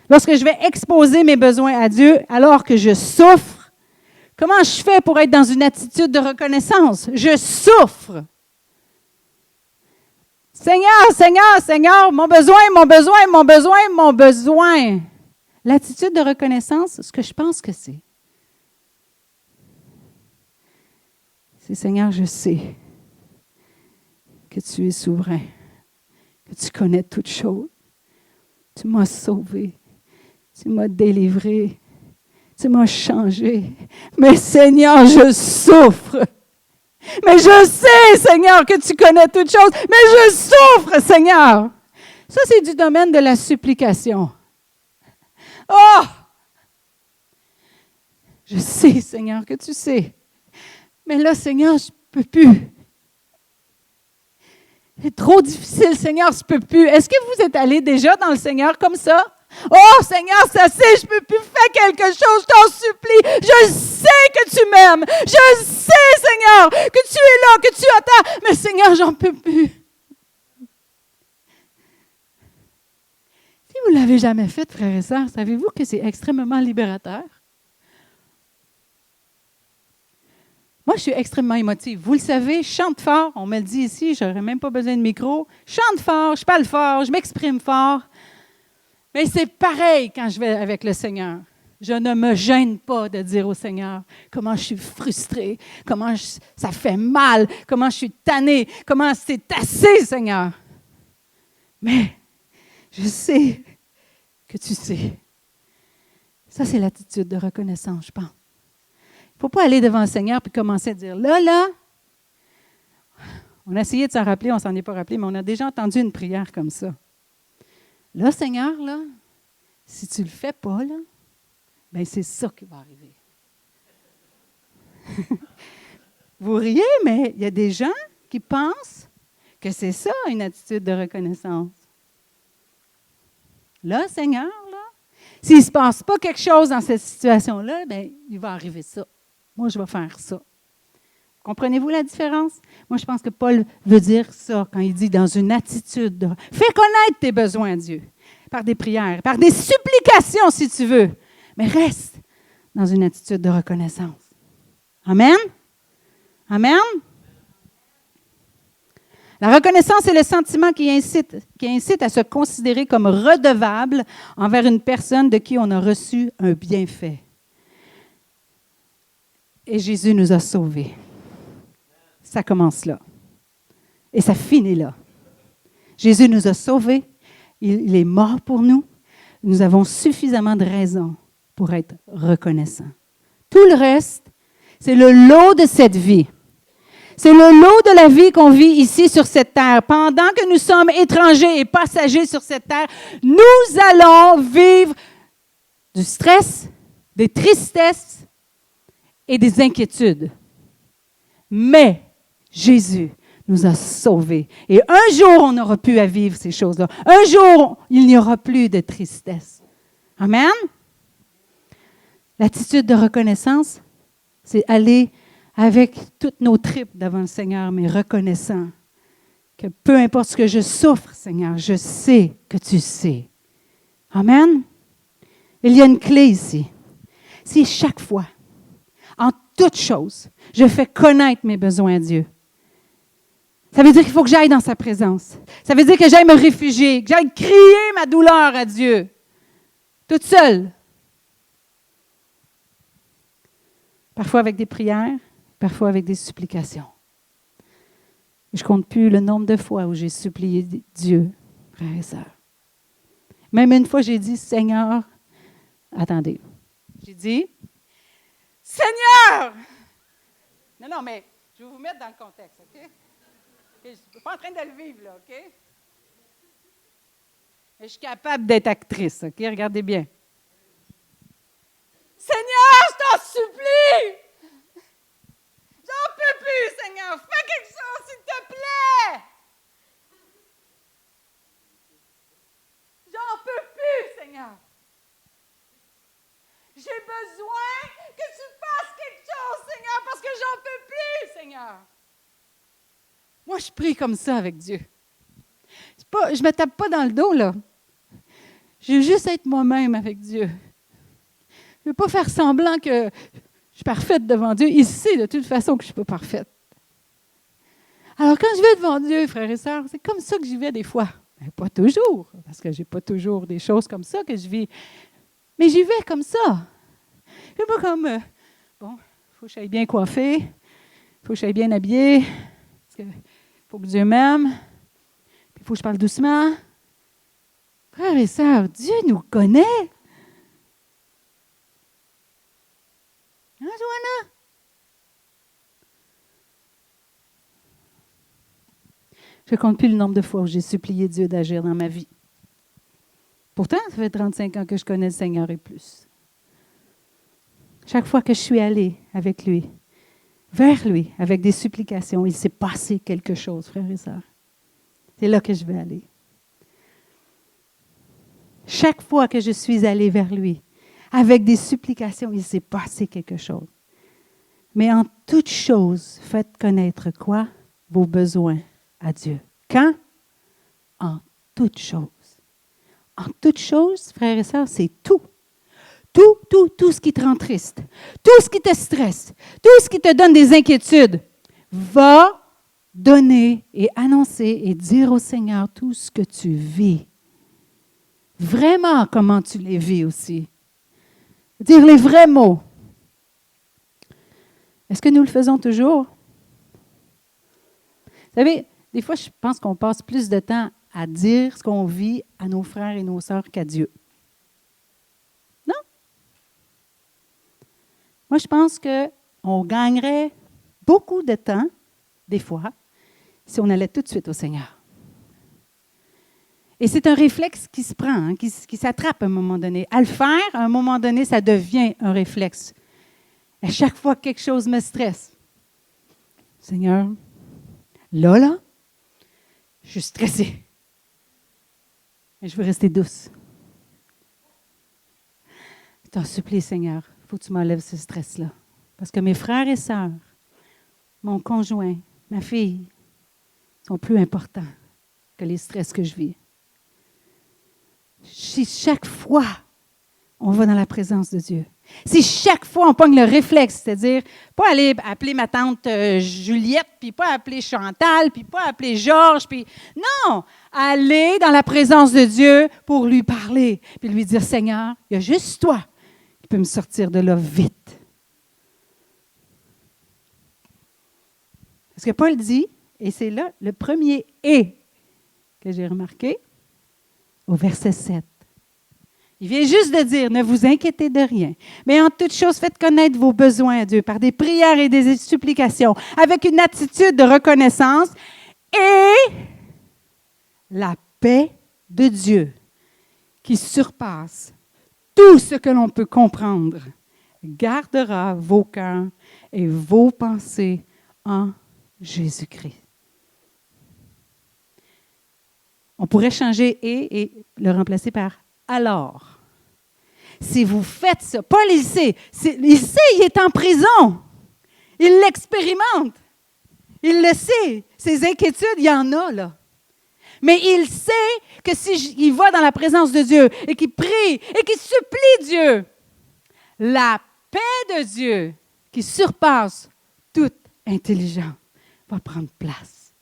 lorsque je vais exposer mes besoins à Dieu alors que je souffre? Comment je fais pour être dans une attitude de reconnaissance? Je souffre. Seigneur, Seigneur, Seigneur, mon besoin, mon besoin, mon besoin, mon besoin. L'attitude de reconnaissance, ce que je pense que c'est Seigneur, je sais que tu es souverain, que tu connais toutes choses. Tu m'as sauvé, tu m'as délivré, tu m'as changé. Mais Seigneur, je souffre. Mais je sais, Seigneur, que tu connais toutes choses, mais je souffre, Seigneur. Ça, c'est du domaine de la supplication. Oh! Je sais, Seigneur, que tu sais. Mais là, Seigneur, je ne peux plus. C'est trop difficile, Seigneur, je ne peux plus. Est-ce que vous êtes allé déjà dans le Seigneur comme ça? Oh, Seigneur, ça c'est, je ne peux plus faire quelque chose, je t'en supplie. Je sais que tu m'aimes. Je sais, Seigneur, que tu es là, que tu attends. Mais Seigneur, j'en peux plus. Si vous ne l'avez jamais fait, frères et sœurs, savez-vous que c'est extrêmement libérateur? Moi, je suis extrêmement émotive. Vous le savez, je chante fort. On me le dit ici, je n'aurais même pas besoin de micro. Je chante fort, je parle fort, je m'exprime fort. Mais c'est pareil quand je vais avec le Seigneur. Je ne me gêne pas de dire au Seigneur comment je suis frustrée, ça fait mal, comment je suis tannée, comment c'est assez, Seigneur. Mais je sais que tu sais. Ça, c'est l'attitude de reconnaissance, je pense. Il ne faut pas aller devant le Seigneur et commencer à dire, là, on a essayé de s'en rappeler, on ne s'en est pas rappelé, mais on a déjà entendu une prière comme ça. Là, Seigneur, là, si tu ne le fais pas, là, bien, c'est ça qui va arriver. Vous riez, mais il y a des gens qui pensent que c'est ça, une attitude de reconnaissance. Là, Seigneur, là, s'il ne se passe pas quelque chose dans cette situation-là, bien, il va arriver ça. Moi, je vais faire ça. Comprenez-vous la différence? Moi, je pense que Paul veut dire ça quand il dit dans une attitude de... Fais connaître tes besoins à Dieu par des prières, par des supplications si tu veux, mais reste dans une attitude de reconnaissance. Amen? Amen? La reconnaissance est le sentiment qui incite à se considérer comme redevable envers une personne de qui on a reçu un bienfait. Et Jésus nous a sauvés. Ça commence là. Et ça finit là. Jésus nous a sauvés. Il est mort pour nous. Nous avons suffisamment de raisons pour être reconnaissants. Tout le reste, c'est le lot de cette vie. C'est le lot de la vie qu'on vit ici sur cette terre. Pendant que nous sommes étrangers et passagers sur cette terre, nous allons vivre du stress, des tristesses et des inquiétudes. Mais Jésus nous a sauvés. Et un jour, on aura pu à vivre ces choses-là. Un jour, il n'y aura plus de tristesse. Amen? L'attitude de reconnaissance, c'est aller avec toutes nos tripes devant le Seigneur, mais reconnaissant que peu importe ce que je souffre, Seigneur, je sais que tu sais. Amen? Il y a une clé ici. Si chaque fois, en toute chose, je fais connaître mes besoins à Dieu, ça veut dire qu'il faut que j'aille dans sa présence. Ça veut dire que j'aille me réfugier, que j'aille crier ma douleur à Dieu, toute seule. Parfois avec des prières, parfois avec des supplications. Je ne compte plus le nombre de fois où j'ai supplié Dieu, frères et sœurs. Même une fois, j'ai dit, Seigneur, attendez, j'ai dit, Seigneur! Non, mais je vais vous mettre dans le contexte, OK? Je ne suis pas en train de le vivre, là, OK? Mais je suis capable d'être actrice, OK? Regardez bien. Seigneur, je t'en supplie! J'en peux plus, Seigneur! Fais quelque chose, s'il te plaît! J'en peux plus, Seigneur! J'ai besoin que tu fasses quelque chose, Seigneur, parce que j'en peux plus, Seigneur! Moi, je prie comme ça avec Dieu. Je ne me tape pas dans le dos, là. Je veux juste être moi-même avec Dieu. Je ne veux pas faire semblant que je suis parfaite devant Dieu. Il sait de toute façon que je ne suis pas parfaite. Alors, quand je vais devant Dieu, frères et sœurs, c'est comme ça que j'y vais des fois. Mais pas toujours, parce que je n'ai pas toujours des choses comme ça que je vis. Mais j'y vais comme ça. Je ne vais pas comme, il faut que j'aille bien coiffée, il faut que j'aille bien habillée, parce qu'il faut que Dieu m'aime, puis il faut que je parle doucement. Frères et sœurs, Dieu nous connaît. Hein, Joanna? Je ne compte plus le nombre de fois où j'ai supplié Dieu d'agir dans ma vie. Pourtant, ça fait 35 ans que je connais le Seigneur et plus. Chaque fois que je suis allée avec lui, vers lui, avec des supplications, il s'est passé quelque chose, frères et sœurs. C'est là que je vais aller. Chaque fois que je suis allée vers lui, avec des supplications, il s'est passé quelque chose. Mais en toute chose, faites connaître quoi? Vos besoins à Dieu. Quand? En toute chose. En toute chose, frères et sœurs, c'est tout. Tout ce qui te rend triste, tout ce qui te stresse, tout ce qui te donne des inquiétudes, va donner et annoncer et dire au Seigneur tout ce que tu vis. Vraiment comment tu les vis aussi. dire les vrais mots. Est-ce que nous le faisons toujours? Vous savez, des fois, je pense qu'on passe plus de temps à dire ce qu'on vit à nos frères et nos sœurs qu'à Dieu. Non? Moi, je pense qu'on gagnerait beaucoup de temps, des fois, si on allait tout de suite au Seigneur. Et c'est un réflexe qui se prend, hein, qui s'attrape à un moment donné. À le faire, à un moment donné, ça devient un réflexe. À chaque fois que quelque chose me stresse, Seigneur, là, je suis stressée. Mais je veux rester douce. Je t'en supplie, Seigneur, il faut que tu m'enlèves ce stress-là. Parce que mes frères et sœurs, mon conjoint, ma fille, sont plus importants que les stress que je vis. Si chaque fois on va dans la présence de Dieu, si chaque fois on pogne le réflexe, c'est-à-dire pas aller appeler ma tante Juliette, puis pas appeler Chantal, puis pas appeler Georges, puis non, aller dans la présence de Dieu pour lui parler, puis lui dire, Seigneur, il y a juste toi qui peux me sortir de là vite. Parce que Paul dit, et c'est là le premier « et » que j'ai remarqué, au verset 7. Il vient juste de dire, ne vous inquiétez de rien, mais en toute chose, faites connaître vos besoins à Dieu par des prières et des supplications, avec une attitude de reconnaissance, et la paix de Dieu, qui surpasse tout ce que l'on peut comprendre, gardera vos cœurs et vos pensées en Jésus-Christ. On pourrait changer « et le remplacer par « alors ». Si vous faites ça, Paul, il sait, il est en prison. Il l'expérimente. Il le sait. Ses inquiétudes, il y en a, là. Mais il sait que s'il va dans la présence de Dieu et qu'il prie et qu'il supplie Dieu, la paix de Dieu qui surpasse toute intelligence va prendre place.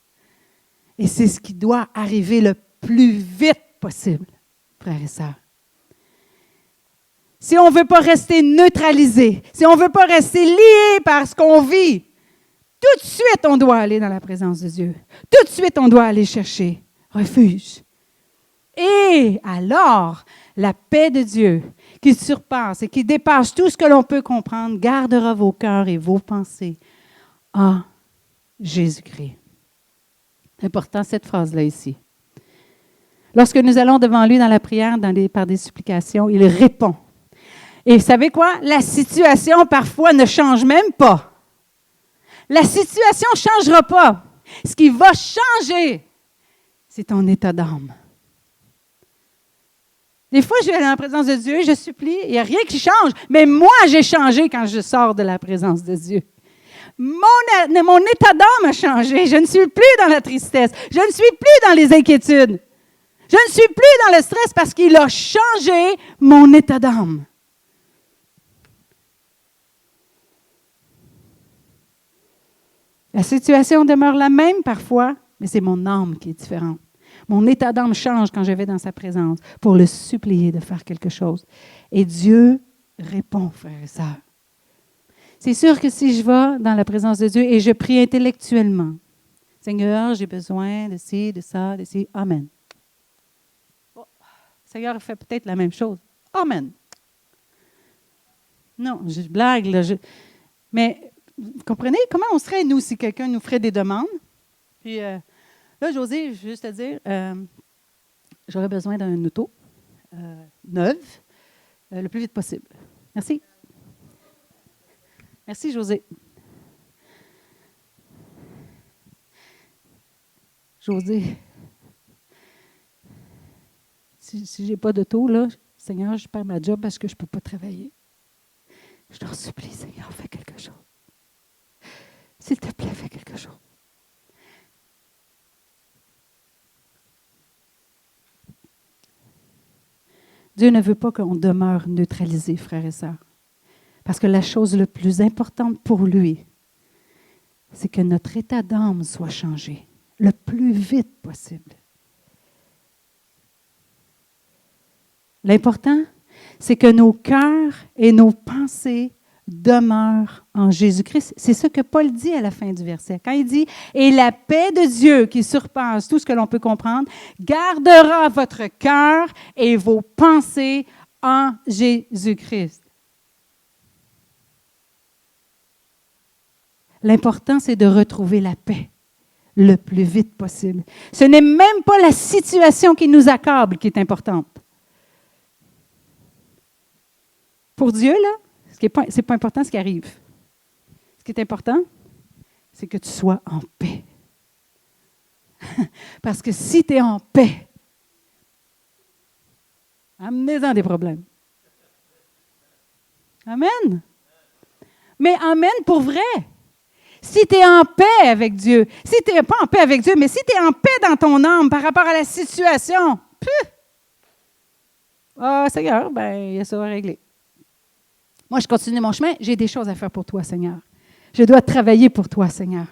Et c'est ce qui doit arriver le plus vite possible, frères et sœurs. Si on ne veut pas rester neutralisé, si on ne veut pas rester lié par ce qu'on vit, tout de suite, on doit aller dans la présence de Dieu. Tout de suite, on doit aller chercher refuge. Et alors, la paix de Dieu qui surpasse et qui dépasse tout ce que l'on peut comprendre, gardera vos cœurs et vos pensées en Jésus-Christ. C'est important cette phrase-là ici. Lorsque nous allons devant lui dans la prière, par des supplications, il répond. Et vous savez quoi? La situation, parfois, ne change même pas. La situation ne changera pas. Ce qui va changer, c'est ton état d'âme. Des fois, je vais dans la présence de Dieu, je supplie, il n'y a rien qui change. Mais moi, j'ai changé quand je sors de la présence de Dieu. Mon état d'âme a changé. Je ne suis plus dans la tristesse. Je ne suis plus dans les inquiétudes. Je ne suis plus dans le stress parce qu'il a changé mon état d'âme. La situation demeure la même parfois, mais c'est mon âme qui est différente. Mon état d'âme change quand je vais dans sa présence pour le supplier de faire quelque chose. Et Dieu répond, frères et sœurs. C'est sûr que si je vais dans la présence de Dieu et je prie intellectuellement, Seigneur, j'ai besoin de ci, de ça, de ci, Amen. Bon, Seigneur fait peut-être la même chose. Amen. Non, je blague, là. Mais vous comprenez comment on serait, nous, si quelqu'un nous ferait des demandes? Puis là, José, juste te dire, j'aurais besoin d'un auto neuve le plus vite possible. Merci. Merci, José. José, si je n'ai pas d'auto, là, Seigneur, je perds ma job parce que je ne peux pas travailler. Je t'en supplie, Seigneur, fais quelque chose. S'il te plaît, fais quelque chose. Dieu ne veut pas qu'on demeure neutralisé, frères et sœurs. Parce que la chose la plus importante pour lui, c'est que notre état d'âme soit changé le plus vite possible. L'important, c'est que nos cœurs et nos pensées demeurent en Jésus-Christ. C'est ce que Paul dit à la fin du verset. Quand il dit « Et la paix de Dieu qui surpasse tout ce que l'on peut comprendre, gardera votre cœur et vos pensées en Jésus-Christ. » L'important, c'est de retrouver la paix le plus vite possible. Ce n'est même pas la situation qui nous accable qui est importante. Pour Dieu, là, c'est pas important ce qui arrive. Ce qui est important, c'est que tu sois en paix. Parce que si tu es en paix, amenez-en des problèmes. Amen. Mais amen pour vrai. Si tu es en paix avec Dieu, si tu n'es pas en paix avec Dieu, mais si tu es en paix dans ton âme par rapport à la situation, Seigneur, il y a ça à régler. Moi, je continue mon chemin, j'ai des choses à faire pour toi, Seigneur. Je dois travailler pour toi, Seigneur.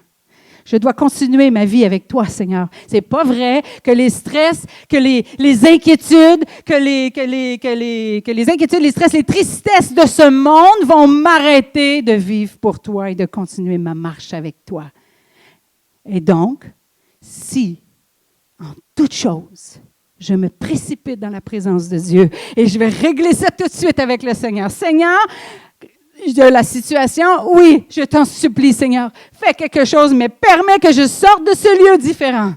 Je dois continuer ma vie avec toi, Seigneur. C'est pas vrai que les stress, que les inquiétudes, que les inquiétudes, les stress, les tristesses de ce monde vont m'arrêter de vivre pour toi et de continuer ma marche avec toi. Et donc, si, en toute chose, je me précipite dans la présence de Dieu et je vais régler ça tout de suite avec le Seigneur. Seigneur, de la situation, oui, je t'en supplie, Seigneur, fais quelque chose, mais permets que je sorte de ce lieu différent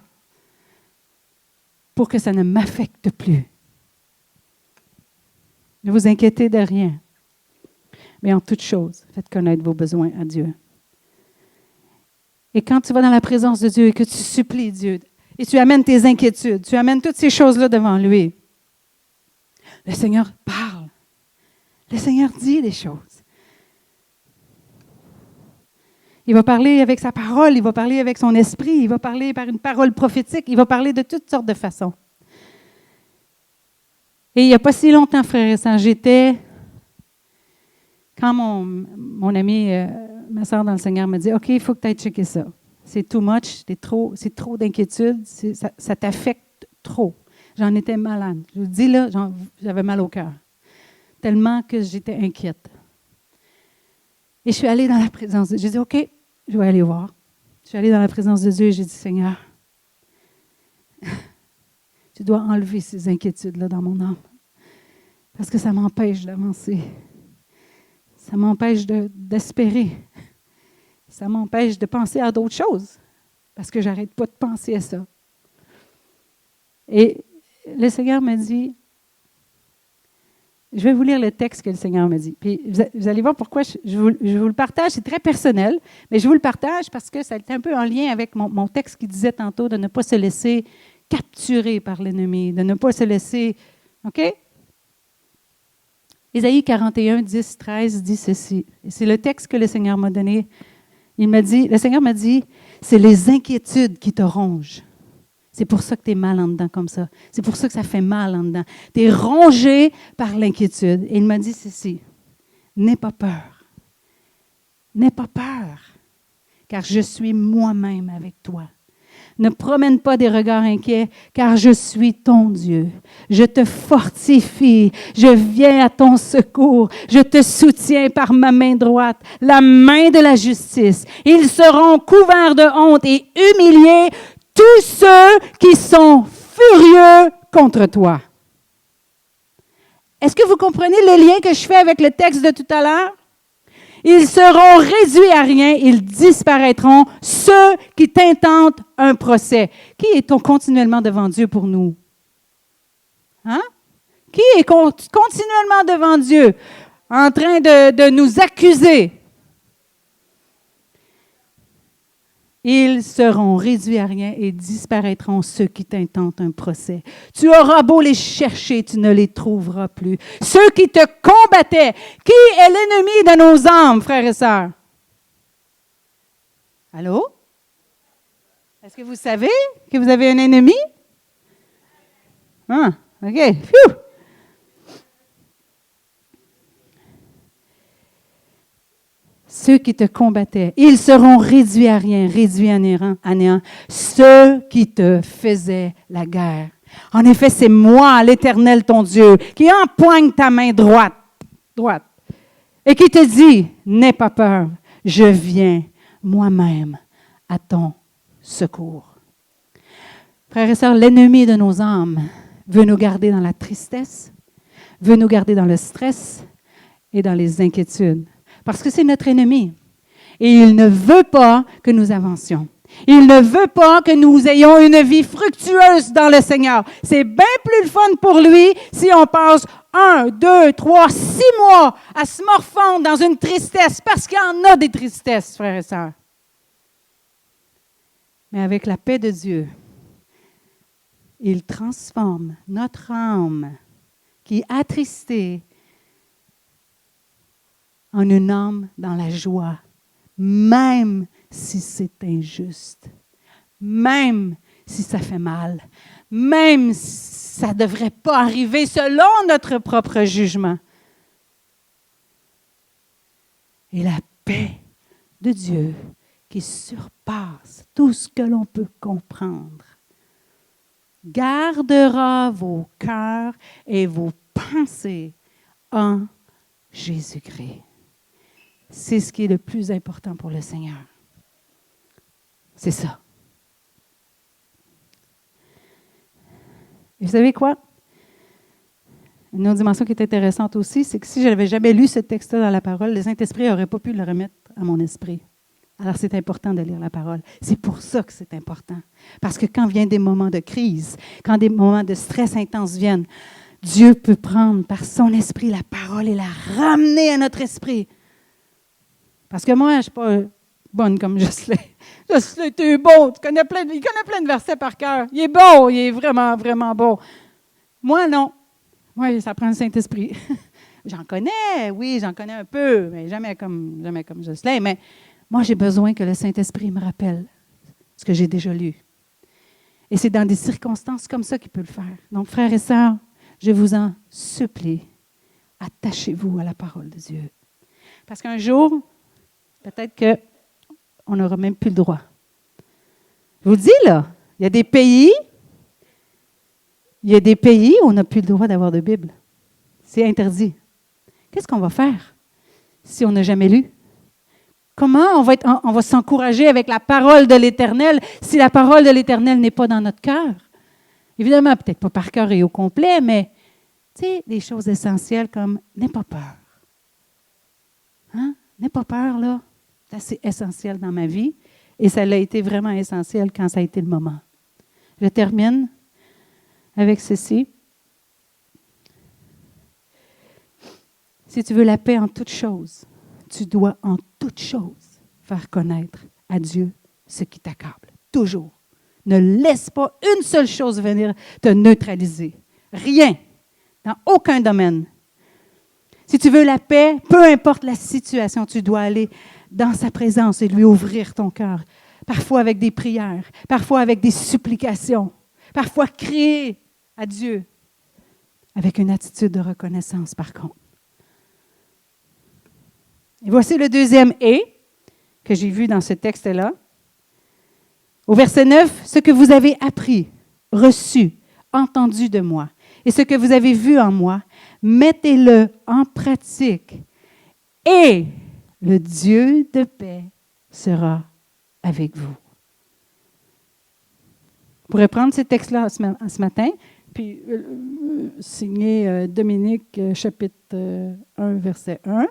pour que ça ne m'affecte plus. Ne vous inquiétez de rien, mais en toute chose, faites connaître vos besoins à Dieu. Et quand tu vas dans la présence de Dieu et que tu supplies Dieu, et tu amènes tes inquiétudes, tu amènes toutes ces choses-là devant lui, le Seigneur parle. Le Seigneur dit des choses. Il va parler avec sa parole, il va parler avec son esprit, il va parler par une parole prophétique, il va parler de toutes sortes de façons. Et il n'y a pas si longtemps, frères et sœurs, quand mon ami, ma soeur dans le Seigneur me dit, OK, il faut que tu ailles checker ça. C'est too much, c'est trop d'inquiétude, ça t'affecte trop. J'en étais malade. Je vous dis là, j'avais mal au cœur. Tellement que j'étais inquiète. Et je suis allée dans la présence de Dieu. J'ai dit, OK, je vais aller voir. Je suis allée dans la présence de Dieu et j'ai dit, Seigneur, tu dois enlever ces inquiétudes-là dans mon âme. Parce que ça m'empêche d'avancer. Ça m'empêche d'espérer. Ça m'empêche de penser à d'autres choses. Parce que je n'arrête pas de penser à ça. Et le Seigneur m'a dit, je vais vous lire le texte que le Seigneur m'a dit. Puis vous allez voir pourquoi je vous le partage. C'est très personnel, mais je vous le partage parce que ça est un peu en lien avec mon texte qui disait tantôt de ne pas se laisser capturer par l'ennemi, de ne pas se laisser... OK? Ésaïe 41, 10, 13 dit ceci. Et c'est le texte que le Seigneur m'a donné. Le Seigneur m'a dit, c'est les inquiétudes qui te rongent. C'est pour ça que tu es mal en dedans comme ça. C'est pour ça que ça fait mal en dedans. Tu es rongé par l'inquiétude. Et il m'a dit ceci, n'aie pas peur. N'aie pas peur, car je suis moi-même avec toi. Ne promène pas des regards inquiets, car je suis ton Dieu. Je te fortifie, je viens à ton secours, je te soutiens par ma main droite, la main de la justice. Ils seront couverts de honte et humiliés, tous ceux qui sont furieux contre toi. Est-ce que vous comprenez le lien que je fais avec le texte de tout à l'heure? Ils seront réduits à rien, ils disparaîtront, ceux qui t'intentent un procès. Qui est continuellement devant Dieu pour nous? Hein? Qui est continuellement devant Dieu en train de nous accuser? Ils seront réduits à rien et disparaîtront ceux qui t'intentent un procès. Tu auras beau les chercher, tu ne les trouveras plus. Ceux qui te combattaient, qui est l'ennemi de nos âmes, frères et sœurs? Allô? Est-ce que vous savez que vous avez un ennemi? Ah, OK. Phew. Ceux qui te combattaient, ils seront réduits à rien, réduits à néant. Ceux qui te faisaient la guerre. En effet, c'est moi, l'Éternel, ton Dieu, qui empoigne ta main droite, et qui te dit, n'aie pas peur, je viens moi-même à ton secours. Frères et sœurs, l'ennemi de nos âmes veut nous garder dans la tristesse, veut nous garder dans le stress et dans les inquiétudes. Parce que c'est notre ennemi. Et il ne veut pas que nous avancions. Il ne veut pas que nous ayons une vie fructueuse dans le Seigneur. C'est bien plus le fun pour lui si on passe 1, 2, 3, 6 mois à se morfondre dans une tristesse, parce qu'il y en a des tristesses, frères et sœurs. Mais avec la paix de Dieu, il transforme notre âme qui est attristée en une âme dans la joie, même si c'est injuste, même si ça fait mal, même si ça ne devrait pas arriver selon notre propre jugement. Et la paix de Dieu qui surpasse tout ce que l'on peut comprendre gardera vos cœurs et vos pensées en Jésus-Christ. C'est ce qui est le plus important pour le Seigneur. C'est ça. Et vous savez quoi? Une autre dimension qui est intéressante aussi, c'est que si je n'avais jamais lu ce texte-là dans la parole, le Saint-Esprit n'aurait pas pu le remettre à mon esprit. Alors, c'est important de lire la parole. C'est pour ça que c'est important. Parce que quand viennent des moments de crise, quand des moments de stress intense viennent, Dieu peut prendre par son esprit la parole et la ramener à notre esprit. Parce que moi, je ne suis pas bonne comme Jocelyn. Jocelyn, tu es bon. Il connaît plein de versets par cœur. Il est bon. Il est vraiment, vraiment bon. Moi, non. Oui, ça prend le Saint-Esprit. J'en connais un peu, mais jamais comme Jocelyn. Mais moi, j'ai besoin que le Saint-Esprit me rappelle ce que j'ai déjà lu. Et c'est dans des circonstances comme ça qu'il peut le faire. Donc, frères et sœurs, je vous en supplie, attachez-vous à la parole de Dieu. Parce qu'un jour, peut-être qu'on n'aura même plus le droit. Je vous le dis, là, il y a des pays où on n'a plus le droit d'avoir de Bible. C'est interdit. Qu'est-ce qu'on va faire si on n'a jamais lu? Comment on va s'encourager avec la parole de l'Éternel si la parole de l'Éternel n'est pas dans notre cœur? Évidemment, peut-être pas par cœur et au complet, mais tu sais, des choses essentielles comme « n'aie pas peur ». Hein? N'aie pas peur, là. C'est assez essentiel dans ma vie et ça l'a été vraiment essentiel quand ça a été le moment. Je termine avec ceci. Si tu veux la paix en toutes choses, tu dois en toutes choses faire connaître à Dieu ce qui t'accable. Toujours. Ne laisse pas une seule chose venir te neutraliser. Rien. Dans aucun domaine. Si tu veux la paix, peu importe la situation, tu dois aller dans sa présence et lui ouvrir ton cœur. Parfois avec des prières, parfois avec des supplications, parfois crier à Dieu avec une attitude de reconnaissance par contre. Et voici le deuxième « et » que j'ai vu dans ce texte-là. Au verset 9, « Ce que vous avez appris, reçu, entendu de moi, et ce que vous avez vu en moi, mettez-le en pratique, et le Dieu de paix sera avec vous. » Vous pourrez prendre ces textes-là ce matin, puis signer Dominique, chapitre 1, verset 1,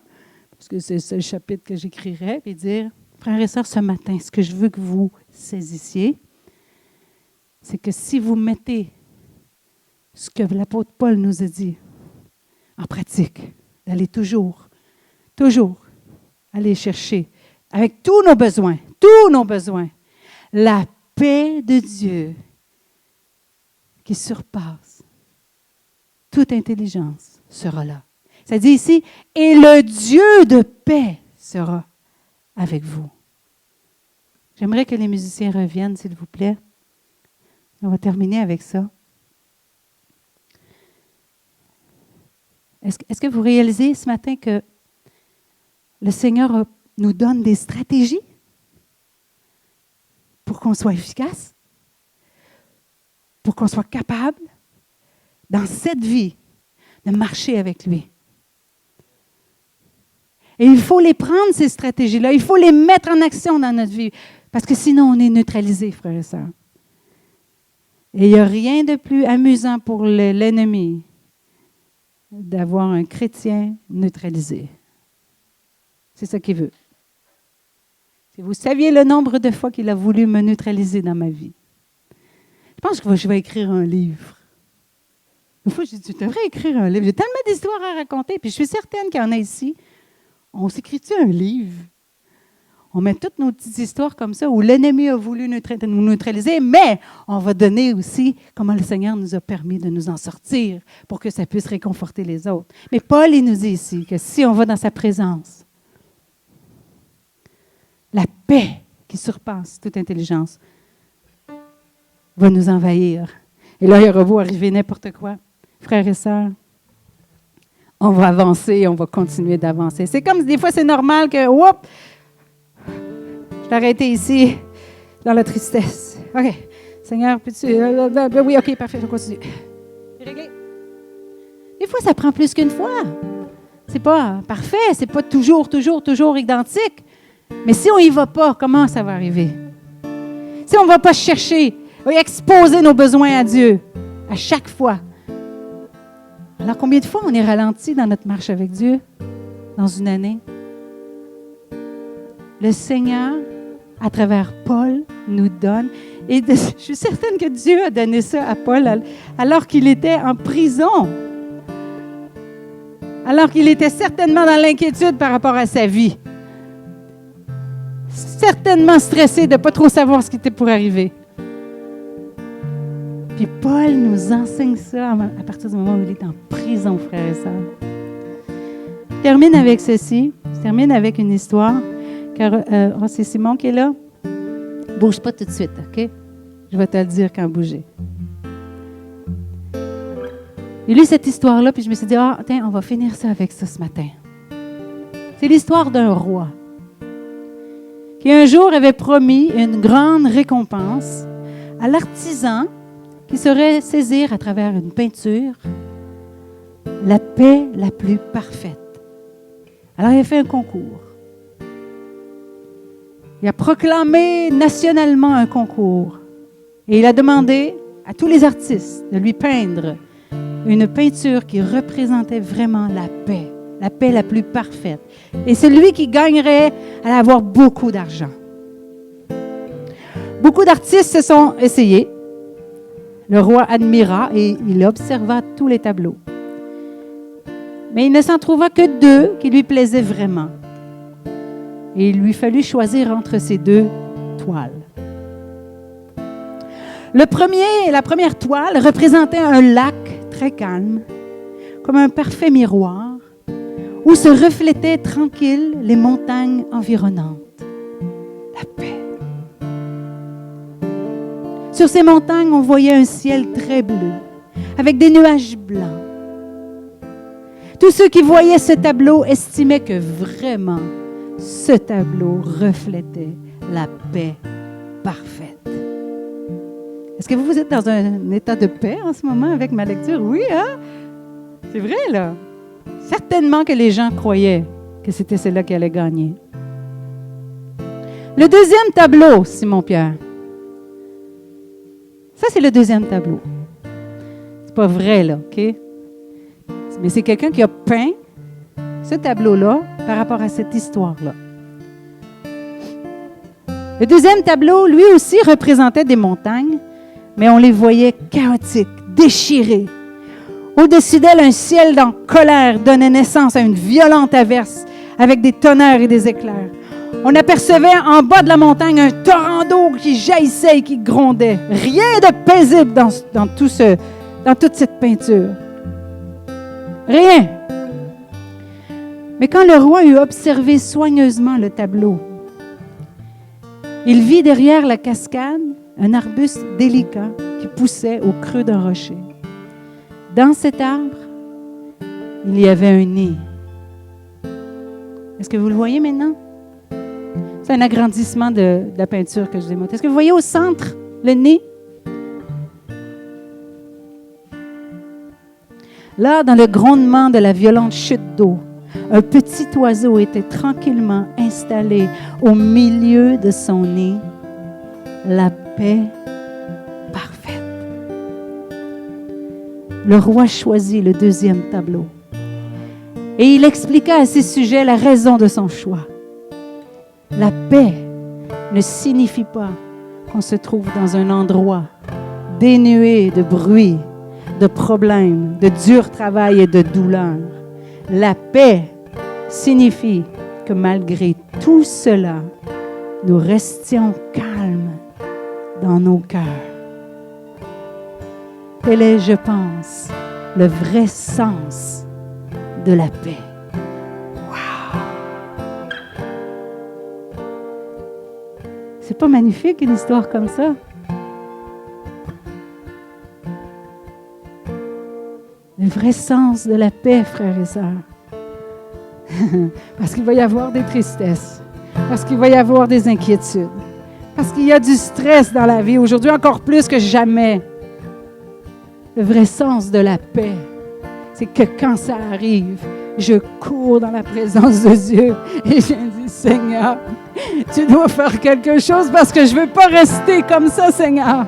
parce que c'est le chapitre que j'écrirai, puis dire, frères et sœurs, ce matin, ce que je veux que vous saisissiez, c'est que si vous mettez ce que l'apôtre Paul nous a dit en pratique, d'aller toujours aller chercher, avec tous nos besoins, la paix de Dieu qui surpasse toute intelligence sera là. Ça dit ici, et le Dieu de paix sera avec vous. J'aimerais que les musiciens reviennent, s'il vous plaît. On va terminer avec ça. Est-ce que vous réalisez ce matin que le Seigneur nous donne des stratégies pour qu'on soit efficace, pour qu'on soit capable dans cette vie, de marcher avec lui. Et il faut les prendre, ces stratégies-là. Il faut les mettre en action dans notre vie. Parce que sinon, on est neutralisé, frères et sœurs. Et il n'y a rien de plus amusant pour l'ennemi d'avoir un chrétien neutralisé. C'est ça qu'il veut. Si vous saviez le nombre de fois qu'il a voulu me neutraliser dans ma vie. Je pense que je vais écrire un livre. Une fois, j'ai dit, tu devrais écrire un livre. J'ai tellement d'histoires à raconter, puis je suis certaine qu'il y en a ici. On s'écrit-tu un livre? On met toutes nos petites histoires comme ça, où l'ennemi a voulu nous neutraliser, mais on va donner aussi comment le Seigneur nous a permis de nous en sortir pour que ça puisse réconforter les autres. Mais Paul, il nous dit ici que si on va dans sa présence, la paix qui surpasse toute intelligence va nous envahir. Et là, il aura beau arriver n'importe quoi. Frères et sœurs, on va avancer, on va continuer d'avancer. C'est comme des fois, c'est normal que, oups, je t'ai arrêté ici, dans la tristesse. OK, Seigneur, peux-tu... oui, OK, parfait, je continue. C'est réglé. Des fois, ça prend plus qu'une fois. C'est pas parfait, c'est pas toujours identique. Mais si on n'y va pas, comment ça va arriver? Si on ne va pas chercher, exposer nos besoins à Dieu à chaque fois. Alors, combien de fois on est ralenti dans notre marche avec Dieu dans une année? Le Seigneur, à travers Paul, nous donne, et je suis certaine que Dieu a donné ça à Paul alors qu'il était en prison, alors qu'il était certainement dans l'inquiétude par rapport à sa vie, certainement stressé de ne pas trop savoir ce qui était pour arriver. Puis Paul nous enseigne ça à partir du moment où il est en prison, frères et sœurs. Je termine avec ceci. Je termine avec une histoire. Car c'est Simon qui est là. Bouge pas tout de suite, OK? Je vais te le dire quand bouger. J'ai lu cette histoire-là, puis je me suis dit, tiens, on va finir ça avec ça ce matin. C'est l'histoire d'un roi qui un jour avait promis une grande récompense à l'artisan qui saurait saisir à travers une peinture la paix la plus parfaite. Alors, il a fait un concours. Il a proclamé nationalement un concours. Et il a demandé à tous les artistes de lui peindre une peinture qui représentait vraiment la paix la plus parfaite. Et celui qui gagnerait allait avoir beaucoup d'argent. Beaucoup d'artistes se sont essayés. Le roi admira et il observa tous les tableaux. Mais il ne s'en trouva que 2 qui lui plaisaient vraiment. Et il lui fallut choisir entre ces 2 toiles. La première toile représentait un lac très calme, comme un parfait miroir, où se reflétaient tranquilles les montagnes environnantes. La paix. Sur ces montagnes, on voyait un ciel très bleu, avec des nuages blancs. Tous ceux qui voyaient ce tableau estimaient que vraiment, ce tableau reflétait la paix parfaite. Est-ce que vous êtes dans un état de paix en ce moment avec ma lecture? Oui, hein? C'est vrai, là. Certainement que les gens croyaient que c'était celle-là qui allait gagner. Le deuxième tableau, Simon-Pierre. Ça, c'est le deuxième tableau. C'est pas vrai, là, OK? Mais c'est quelqu'un qui a peint ce tableau-là par rapport à cette histoire-là. Le deuxième tableau, lui aussi, représentait des montagnes, mais on les voyait chaotiques, déchirées. Au-dessus d'elles, un ciel en colère donnait naissance à une violente averse avec des tonnerres et des éclairs. On apercevait en bas de la montagne un torrent d'eau qui jaillissait et qui grondait. Rien de paisible dans toute cette peinture. Rien. Mais quand le roi eut observé soigneusement le tableau, il vit derrière la cascade un arbuste délicat qui poussait au creux d'un rocher. Dans cet arbre, il y avait un nid. Est-ce que vous le voyez maintenant? C'est un agrandissement de la peinture que je démontre. Est-ce que vous voyez au centre le nez? Là, dans le grondement de la violente chute d'eau, un petit oiseau était tranquillement installé au milieu de son nid. La paix parfaite. Le roi choisit le deuxième tableau. Et il expliqua à ses sujets la raison de son choix. La paix ne signifie pas qu'on se trouve dans un endroit dénué de bruit, de problèmes, de dur travail et de douleur. La paix signifie que malgré tout cela, nous restions calmes dans nos cœurs. Tel est, je pense, le vrai sens de la paix. Wow! C'est pas magnifique une histoire comme ça? Le vrai sens de la paix, frères et sœurs. Parce qu'il va y avoir des tristesses, parce qu'il va y avoir des inquiétudes, parce qu'il y a du stress dans la vie, aujourd'hui encore plus que jamais. Le vrai sens de la paix, c'est que quand ça arrive, je cours dans la présence de Dieu et je dis, Seigneur, tu dois faire quelque chose parce que je ne veux pas rester comme ça, Seigneur.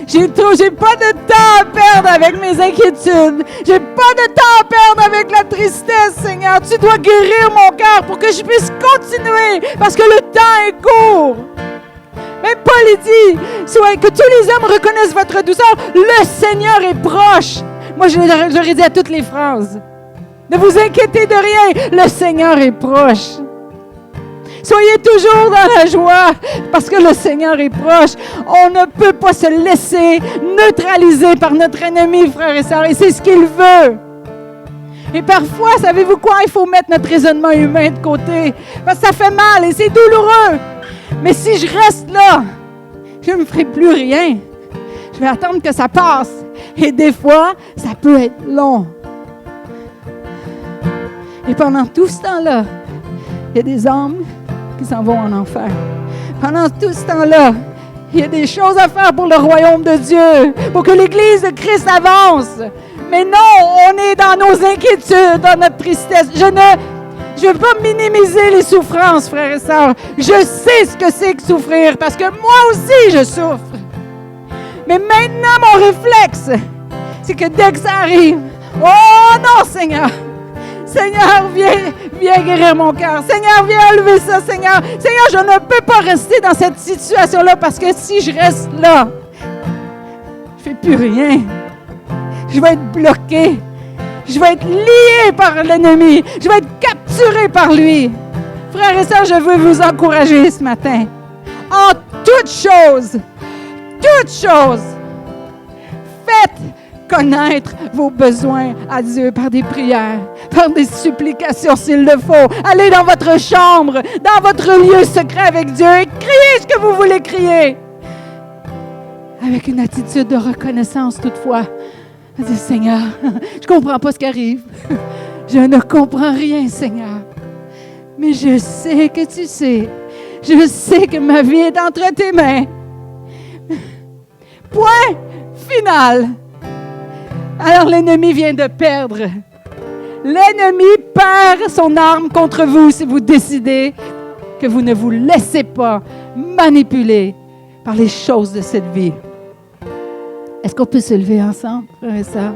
J'ai pas de temps à perdre avec mes inquiétudes. J'ai pas de temps à perdre avec la tristesse, Seigneur. Tu dois guérir mon cœur pour que je puisse continuer parce que le temps est court. Mais Paul dit, que tous les hommes reconnaissent votre douceur. Le Seigneur est proche. Moi, je l'aurais dit à toutes les phrases. Ne vous inquiétez de rien. Le Seigneur est proche. Soyez toujours dans la joie parce que le Seigneur est proche. On ne peut pas se laisser neutraliser par notre ennemi, frères et sœurs, et c'est ce qu'il veut. Et parfois, savez-vous quoi? Il faut mettre notre raisonnement humain de côté parce que ça fait mal et c'est douloureux. Mais si je reste là, je ne me ferai plus rien. Je vais attendre que ça passe. Et des fois, ça peut être long. Et pendant tout ce temps-là, il y a des âmes qui s'en vont en enfer. Pendant tout ce temps-là, il y a des choses à faire pour le royaume de Dieu, pour que l'Église de Christ avance. Mais non, on est dans nos inquiétudes, dans notre tristesse. Je ne veux pas minimiser les souffrances, frères et sœurs. Je sais ce que c'est que souffrir, parce que moi aussi, je souffre. Mais maintenant, mon réflexe, c'est que dès que ça arrive, oh non, Seigneur! Seigneur, viens guérir mon cœur. Seigneur, viens enlever ça, Seigneur. Seigneur, je ne peux pas rester dans cette situation-là parce que si je reste là, je ne fais plus rien. Je vais être bloqué. Je vais être lié par l'ennemi. Je vais être capturé par lui. Frères et sœurs, je veux vous encourager ce matin. En toute chose, faites connaître vos besoins à Dieu par des prières, par des supplications s'il le faut. Allez dans votre chambre, dans votre lieu secret avec Dieu et criez ce que vous voulez crier. Avec une attitude de reconnaissance toutefois. Dites, Seigneur, je ne comprends pas ce qui arrive. Je ne comprends rien, Seigneur. Mais je sais que tu sais. Je sais que ma vie est entre tes mains. Point final. Alors l'ennemi vient de perdre. L'ennemi perd son arme contre vous si vous décidez que vous ne vous laissez pas manipuler par les choses de cette vie. Est-ce qu'on peut se lever ensemble, frères et sœurs?